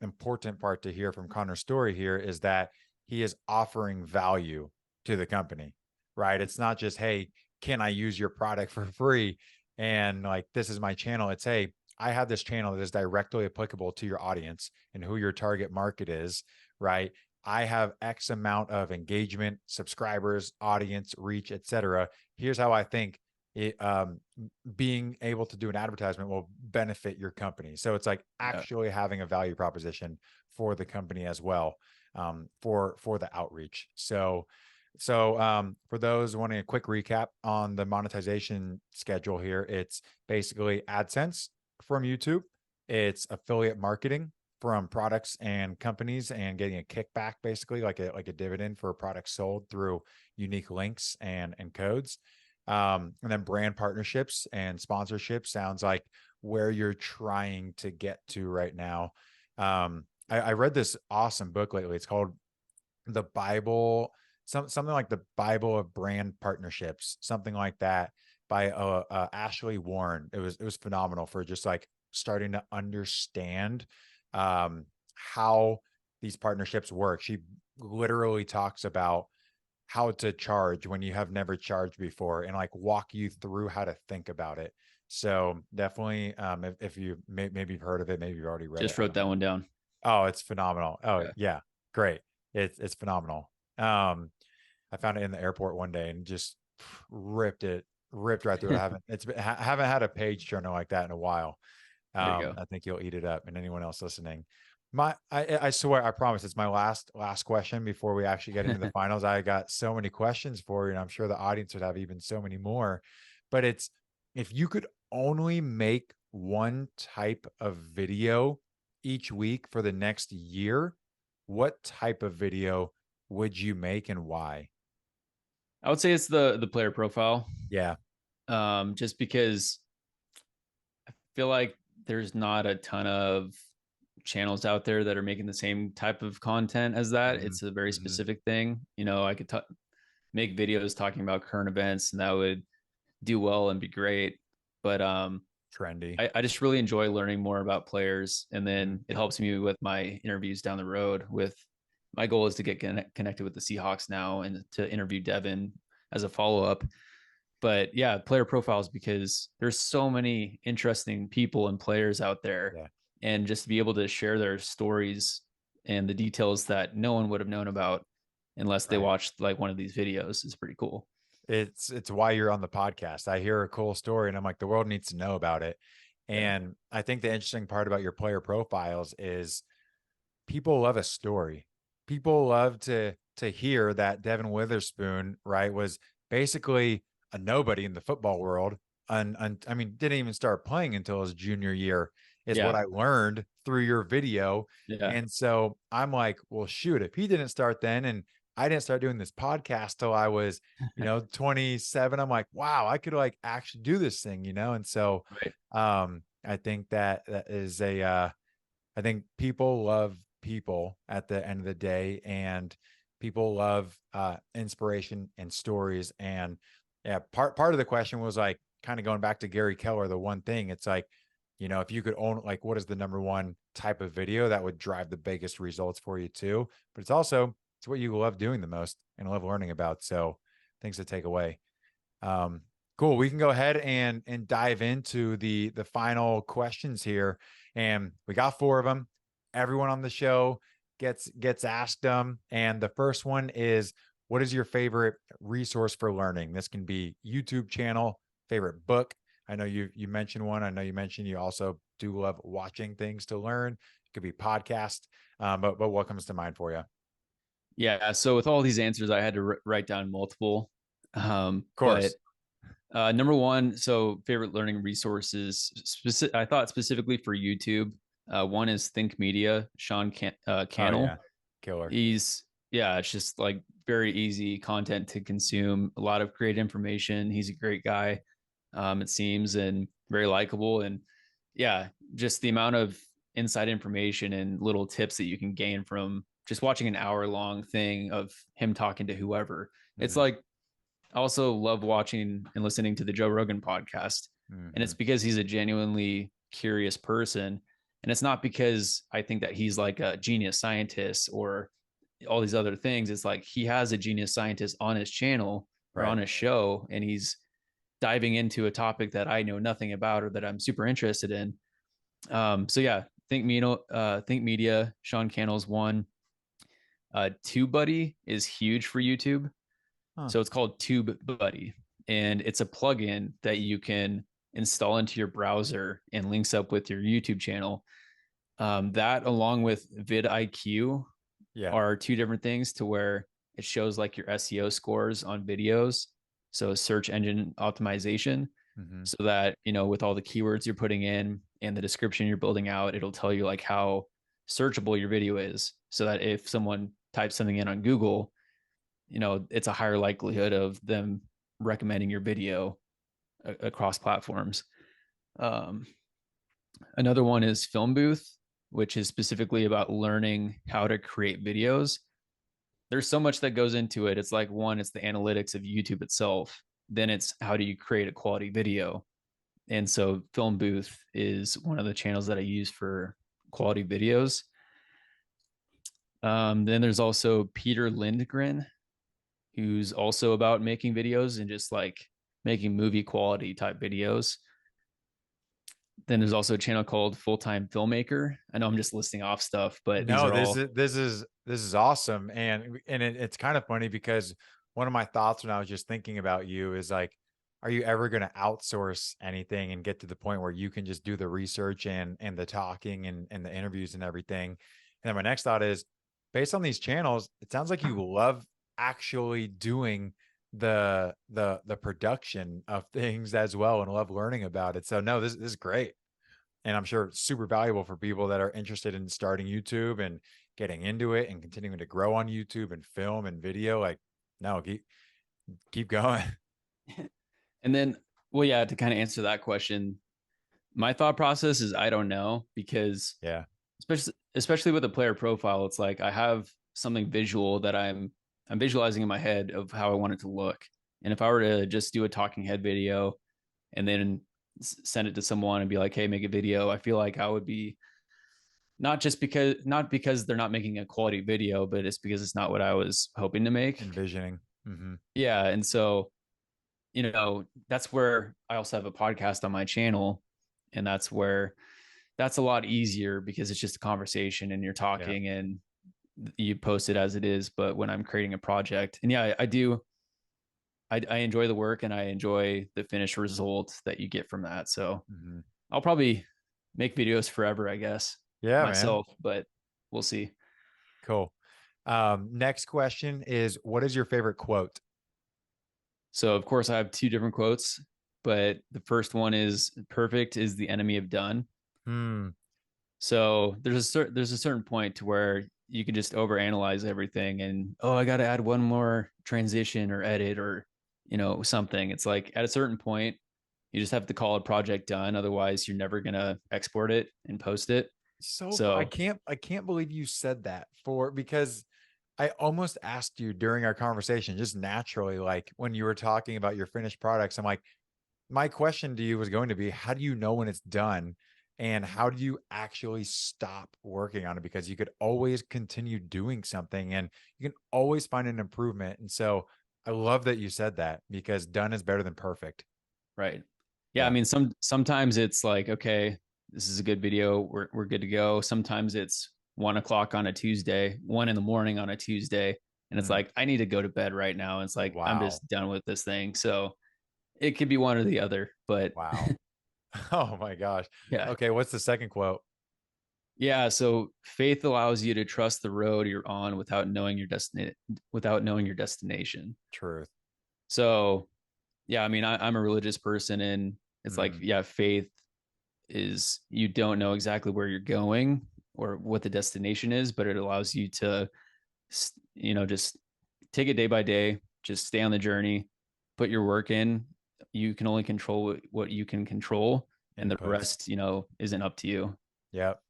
important part to hear from Connor's story here is that he is offering value to the company, right? It's not just, hey, can I use your product for free? And like, this is my channel. It's, hey, I have this channel that is directly applicable to your audience and who your target market is, right? I have X amount of engagement, subscribers, audience, reach, etc. Here's how I think it, being able to do an advertisement will benefit your company. So it's like Yeah. actually having a value proposition for the company as well, for the outreach. So So for those wanting a quick recap on the monetization schedule here, it's basically AdSense from YouTube. It's affiliate marketing from products and companies and getting a kickback, basically like a dividend for products sold through unique links and codes. And then brand partnerships and sponsorships sounds like where you're trying to get to right now. I read this awesome book lately. It's called The Bible, something like The Bible of Brand Partnerships, something like that, by Ashley Warren. It was phenomenal for just like starting to understand how these partnerships work. She literally talks about how to charge when you have never charged before and like walk you through how to think about it. So definitely, if you maybe you've heard of it, maybe you've already read it. Just I wrote don't that know. one down. Oh, it's phenomenal. Oh Yeah. yeah, great. It's phenomenal. I found it in the airport one day and just ripped right through it. I haven't had a page turner like that in a while. There you go. I think you'll eat it up. And anyone else listening, I swear, I promise, it's my last question before we actually get into the finals. I got so many questions for you, and I'm sure the audience would have even so many more. But it's, if you could only make one type of video each week for the next year, what type of video would you make and why? I would say it's the player profile. Yeah. Just because I feel like there's not a ton of channels out there that are making the same type of content as that. Mm-hmm. It's a very Mm-hmm. specific thing. I could make videos talking about current events, and that would do well and be great. But Trendy. I just really enjoy learning more about players, and Mm-hmm. then it helps me with my interviews down the road. With my goal is to get connected with the Seahawks now and to interview Devin as a follow up. But yeah, player profiles, because there's so many interesting people and players out there, Yeah. and just to be able to share their stories and the details that no one would have known about unless they Right. watched like one of these videos is pretty cool. It's why you're on the podcast. I hear a cool story and I'm like, the world needs to know about it. Yeah. And I think the interesting part about your player profiles is people love a story. People love to hear that Devin Witherspoon, right, was basically a nobody in the football world. I mean, didn't even start playing until his junior year, is what Yeah. I learned through your video. Yeah. And so I'm like, well, shoot, if he didn't start then and I didn't start doing this podcast till I was, 27, I'm like, wow, I could like actually do this thing. And so Right. I think that is I think people love people at the end of the day, and people love inspiration and stories. And yeah, part of the question was like kind of going back to Gary Keller. The one thing, it's like, if you could own, like, what is the number one type of video that would drive the biggest results for you too? But it's what you love doing the most and love learning about. So things to take away. Um, cool. We can go ahead and dive into the final questions here, and we got 4 of them. Everyone on the show gets asked them, and the first one is, what is your favorite resource for learning? This can be YouTube channel, favorite book. I know you mentioned one. I know you mentioned you also do love watching things to learn. It could be podcast, but what comes to mind for you? Of Yeah. So with all these answers, I had to write down multiple. But course. number one, so favorite learning resources. I thought specifically for YouTube. One is Think Media, Sean Oh yeah, Cannell. killer. Yeah, it's just like very easy content to consume. A lot of great information. He's a great guy, it seems, and very likable. And yeah, just the amount of inside information and little tips that you can gain from just watching an hour long thing of him talking to whoever. It's Mm-hmm. like, I also love watching and listening to the Joe Rogan podcast. And Mm-hmm. it's because he's a genuinely curious person. And it's not because I think that he's like a genius scientist or all these other things. It's like he has a genius scientist on his channel or Right. on his show, and he's diving into a topic that I know nothing about or that I'm super interested in. So yeah, Think Media, Sean Cannell's one. TubeBuddy is huge for YouTube. Huh. So it's called TubeBuddy, and it's a plugin that you can install into your browser and links up with your YouTube channel. That, along with vidIQ, Yeah. are two different things, to where it shows like your SEO scores on videos. So search engine optimization, Mm-hmm. so that, with all the keywords you're putting in and the description you're building out, it'll tell you like how searchable your video is. So that if someone types something in on Google, it's a higher likelihood of them recommending your video across platforms. Um, Another one is Film Booth, which is specifically about learning how to create videos. There's so much that goes into it. It's like, one, it's the analytics of YouTube itself. Then it's how do you create a quality video? And so Film Booth is one of the channels that I use for quality videos. Then there's also Peter Lindgren, who's also about making videos and just like making movie quality type videos. Then there's also a channel called Full Time Filmmaker. I know I'm just listing off stuff, but these No, are all this is awesome, and it's kind of funny because one of my thoughts when I was just thinking about you is like, are you ever going to outsource anything and get to the point where you can just do the research and the talking and the interviews and everything? And then my next thought is, based on these channels, it sounds like you love actually doing the production of things as well and love learning about it. So no, this is great. And I'm sure it's super valuable for people that are interested in starting YouTube and getting into it and continuing to grow on YouTube and film and video. Like, no, keep going. And then, well, yeah, to kind of answer that question, my thought process is I don't know, because Yeah. especially with a player profile, it's like I have something visual that I'm visualizing in my head of how I want it to look. And if I were to just do a talking head video and then send it to someone and be like, hey, make a video, I feel like I would be not because they're not making a quality video, but it's because it's not what I was hoping to make. Envisioning. Mm-hmm. Yeah. And so, that's where I also have a podcast on my channel. And that's a lot easier because it's just a conversation and you're Yeah. talking and you post it as it is. But when I'm creating a project, and yeah, I enjoy the work and I enjoy the finished result that you get from that. So Mm-hmm. I'll probably make videos forever, I guess, Yeah, man. myself, but we'll see. Cool. Next question is, what is your favorite quote? So of course I have two different quotes, but the first one is perfect is the enemy of done. Hmm. So there's a certain point to where you can just overanalyze everything and, oh, I got to add one more transition or edit or something. It's like at a certain point you just have to call a project done, otherwise you're never going to export it and post it. So So I can't believe you said that because I almost asked you during our conversation, just naturally, like when you were talking about your finished products, I'm like, my question to you was going to be, how do you know when it's done? And how do you actually stop working on it? Because you could always continue doing something and you can always find an improvement. And so I love that you said that because done is better than perfect. right. Yeah, I Yeah. mean sometimes it's like, okay, this is a good video, we're good to go. Sometimes it's 1 o'clock on a Tuesday, 1 in the morning on a Tuesday, and it's Mm. like I need to go to bed right now. And it's like I'm Wow. just done with this thing. So it could be one or the other, but Wow. Oh my gosh. yeah. Okay. What's the second quote? Yeah, so faith allows you to trust the road you're on without knowing your destination. Truth. So, yeah, I mean, I'm a religious person, and it's like, Mm. yeah, faith is you don't know exactly where you're going or what the destination is, but it allows you to, just take it day by day, just stay on the journey, put your work in. You can only control what you can control, and the Inputs. rest, isn't up to you. Yep.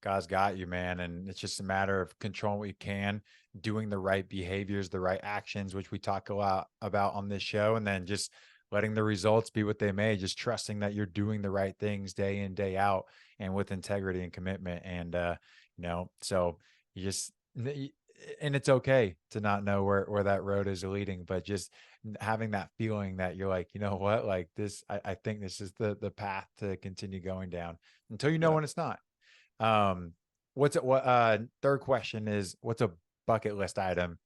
God's got you, man. And it's just a matter of controlling what you can, doing the right behaviors, the right actions, which we talk a lot about on this show, and then just letting the results be what they may, just trusting that you're doing the right things day in, day out, and with integrity and commitment. And so you just and it's okay to not know where that road is leading, but just having that feeling that you're like, you know what, like this, I think this is the path to continue going down until you know Yeah. when it's not. um, third question is, what's a bucket list item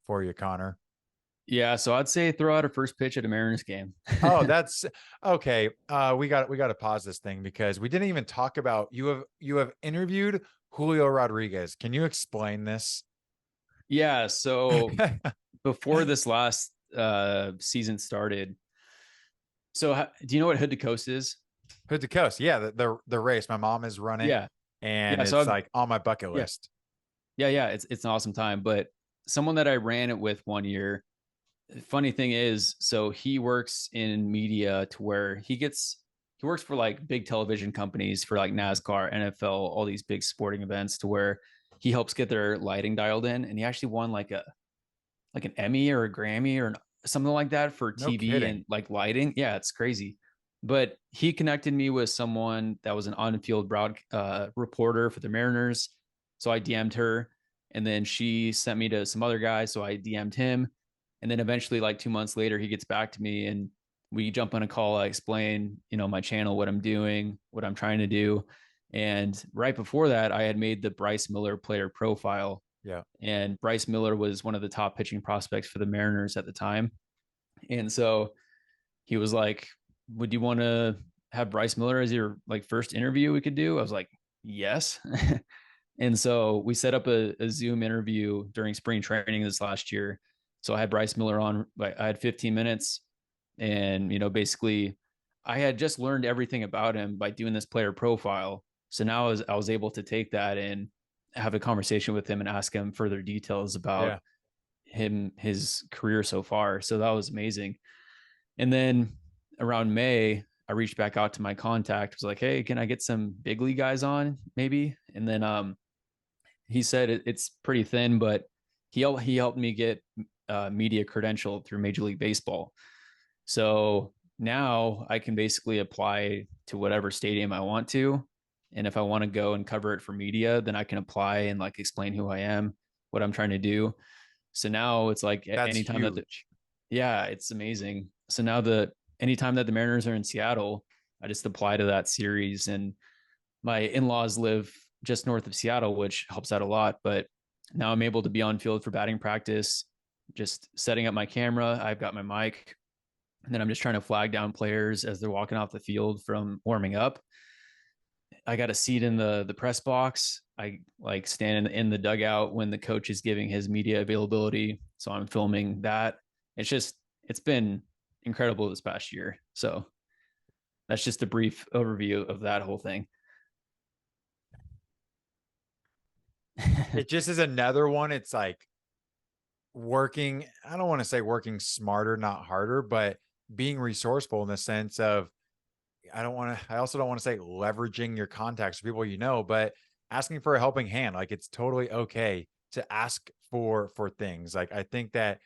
for you, Connor? Yeah, so I'd say throw out a first pitch at a Mariners game. Oh, that's okay. We got to pause this thing because we didn't even talk about you have interviewed Julio Rodriguez. Can you explain this? Yeah, so before this last season started. So do you know what Hood to Coast is? Hood to Coast. Yeah, the race. My mom has run it, Yeah. and Yeah. So it's like on my bucket yeah, list. yeah. It's an awesome time. But someone that I ran it with one year, funny thing is, so he works in media to where he works for like big television companies for like NASCAR, NFL, all these big sporting events to where he helps get their lighting dialed in. And he actually won like an Emmy or a Grammy or something like that for No TV kidding. and like lighting. Yeah, it's crazy. But he connected me with someone that was an on-field broad reporter for the Mariners. So I DM'd her, and then she sent me to some other guy. So I DM'd him, and then eventually, like 2 months later, he gets back to me, and we jump on a call. I explain, my channel, what I'm doing, what I'm trying to do, and right before that, I had made the Bryce Miller player profile, Yeah. and Bryce Miller was one of the top pitching prospects for the Mariners at the time. And so he was like, "Would you want to have Bryce Miller as your like first interview we could do?" I was like, "Yes." And so we set up a Zoom interview during spring training this last year. So I had Bryce Miller on. I had 15 minutes, and basically, I had just learned everything about him by doing this player profile. So now I was able to take that and have a conversation with him and ask him further details about Yeah. his career so far. So that was amazing. And then around May, I reached back out to my contact, was like, "Hey, can I get some big league guys on maybe?" And then he said it's pretty thin, but he helped me get media credential through Major League Baseball. So now I can basically apply to whatever stadium I want to. And if I want to go and cover it for media, then I can apply and like explain who I am, what I'm trying to do. So now it's like That's anytime that huge. yeah, it's amazing. So now anytime that the Mariners are in Seattle, I just apply to that series. And my in-laws live just north of Seattle, which helps out a lot. But now I'm able to be on field for batting practice, just setting up my camera. I've got my mic, and then I'm just trying to flag down players as they're walking off the field from warming up. I got a seat in the press box. I like stand in the dugout when the coach is giving his media availability. So I'm filming that. It's been incredible this past year. So that's just a brief overview of that whole thing. It just is another one. It's like working, I don't want to say working smarter, not harder, but being resourceful in the sense of I also don't want to say leveraging your contacts for people but asking for a helping hand. Like it's totally okay to ask for things. Like I think that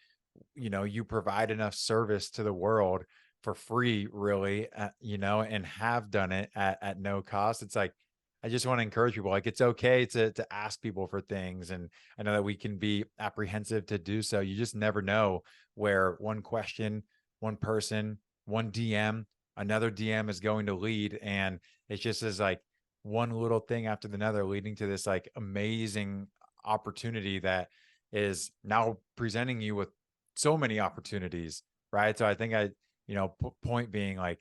you provide enough service to the world for free, really, and have done it at no cost. It's like I just want to encourage people. Like it's okay to ask people for things, and I know that we can be apprehensive to do so. You just never know where one question, one person, one DM, another DM is going to lead, and it's just as like one little thing after another leading to this like amazing opportunity that is now presenting you with so many opportunities, right? So I think point being like,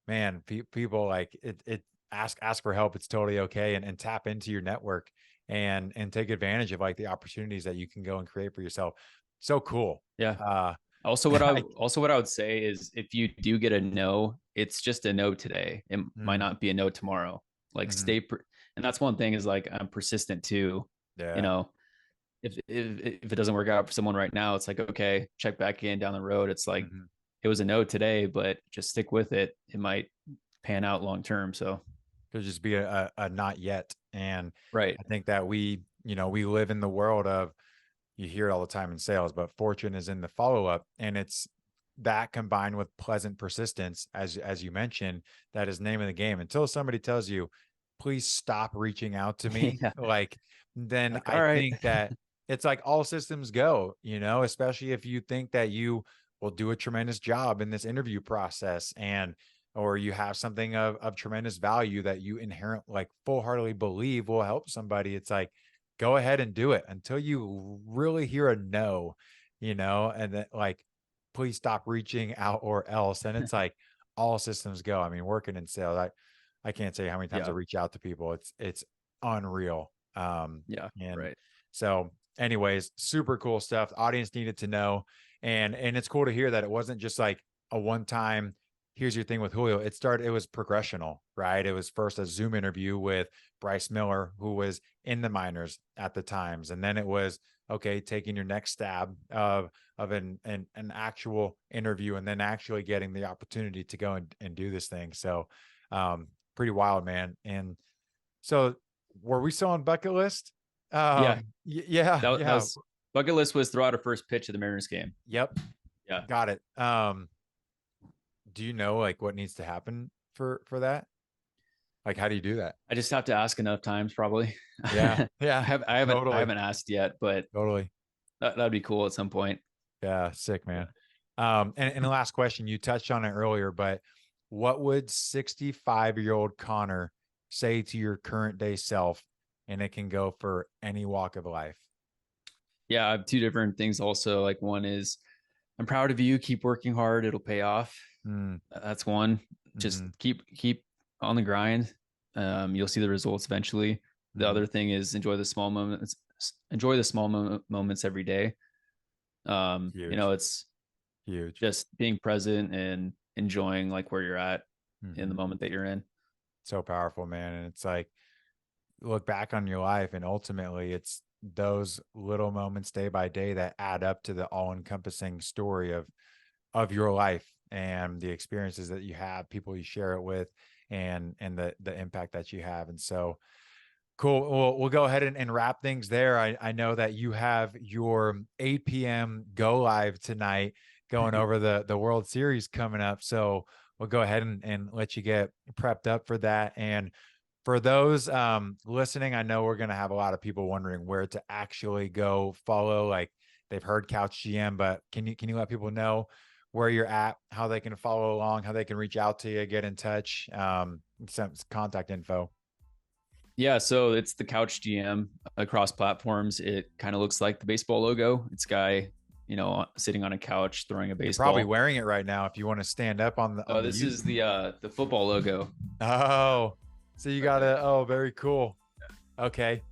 man, people like it ask for help. It's totally okay. And tap into your network and take advantage of like the opportunities that you can go and create for yourself. So cool. Yeah. Uh, Also, what I I, also what I would say is if you do get a no, it's just a no today. It might mm, not be a no tomorrow. Like mhm, and that's one thing is like I'm persistent too. You yeah. know, if it doesn't work out for someone right now, it's like okay, check back in down the road. It's like Mhm. it was a no today, but just stick with it. It might pan out long term. So Could just be a not yet. And right. I think that we live in the world of, you hear it all the time in sales, but fortune is in the follow up. And it's that combined with pleasant persistence, as you mentioned, that is name of the game. Until somebody tells you, please stop reaching out to me, Yeah. like, then Like all I right. think that it's like all systems go, especially if you think that you will do a tremendous job in this interview process, and or you have something of tremendous value that you inherent like full heartedly believe will help somebody. It's like, go ahead and do it until you really hear a no, and then like, please stop reaching out or else. And it's like all systems go. I mean, working in sales, I can't say how many times I Yeah. reach out to people. It's unreal. Yeah. And Right. so anyways, super cool stuff. The audience needed to know. And it's cool to hear that it wasn't just like a one-time, here's your thing with Julio. It was progressional, right? It was first a Zoom interview with Bryce Miller, who was in the minors at the times. And then it was, okay, taking your next stab of an actual interview, and then actually getting the opportunity to go and do this thing. So pretty wild, man. And so were we still on bucket list? Yeah. Yeah. That was bucket list was throw out a first pitch of the Mariners game. Yep. Yeah. Got it. Do you know like what needs to happen for that? Like, how do you do that? I just have to ask enough times, probably. Yeah. Yeah. I haven't asked yet, but Totally. that'd be cool at some point. Yeah. Sick, man. And the last question, you touched on it earlier, but what would 65-year-old Connor say to your current day self? And it can go for any walk of life. Yeah. I have two different things also. Like, one is, I'm proud of you. Keep working hard. It'll pay off. That's one. Just keep on the grind. You'll see the results eventually. The other thing is enjoy the small moments. Enjoy the small moments every day. It's huge. Just being present and enjoying like where you're at in the moment that you're in. So powerful, man. And it's like, look back on your life, and ultimately it's those little moments day by day that add up to the all-encompassing story of your life and the experiences that you have, people you share it with, and the impact that you have. And so cool. Well, we'll go ahead and wrap things there. I know that you have your 8 p.m. go live tonight going over the World Series coming up. So we'll go ahead and let you get prepped up for that. And for those listening, I know we're going to have a lot of people wondering where to actually go follow. Like, they've heard Couch GM, but can you let people know where you're at, how they can follow along, how they can reach out to you, get in touch, some contact info? Yeah, so it's the Couch GM across platforms. It kind of looks like the baseball logo. It's guy, sitting on a couch throwing a baseball. You're probably wearing it right now if you want to stand up on the. This is the football logo. Oh, so you got to. Oh, very cool. Okay.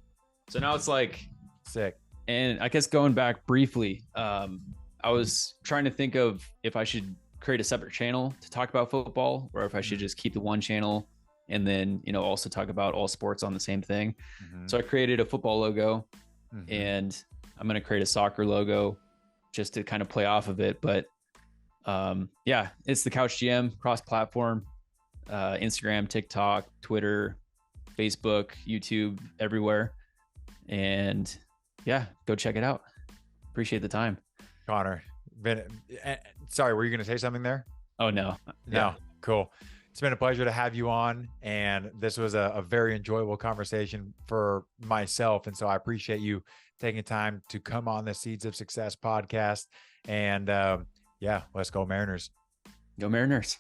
So now it's like sick. And I guess going back briefly, I was trying to think of if I should create a separate channel to talk about football, or if I should just keep the one channel and then, also talk about all sports on the same thing. So I created a football logo, and I'm going to create a soccer logo just to kind of play off of it. But it's the Couch GM cross-platform, Instagram, TikTok, Twitter, Facebook, YouTube, everywhere. And go check it out. Appreciate the time. Connor, sorry, were you going to say something there? Oh, no. No. Cool. It's been a pleasure to have you on, and this was a very enjoyable conversation for myself. And so I appreciate you taking time to come on the Seeds of Success podcast. And let's go Mariners. Go Mariners.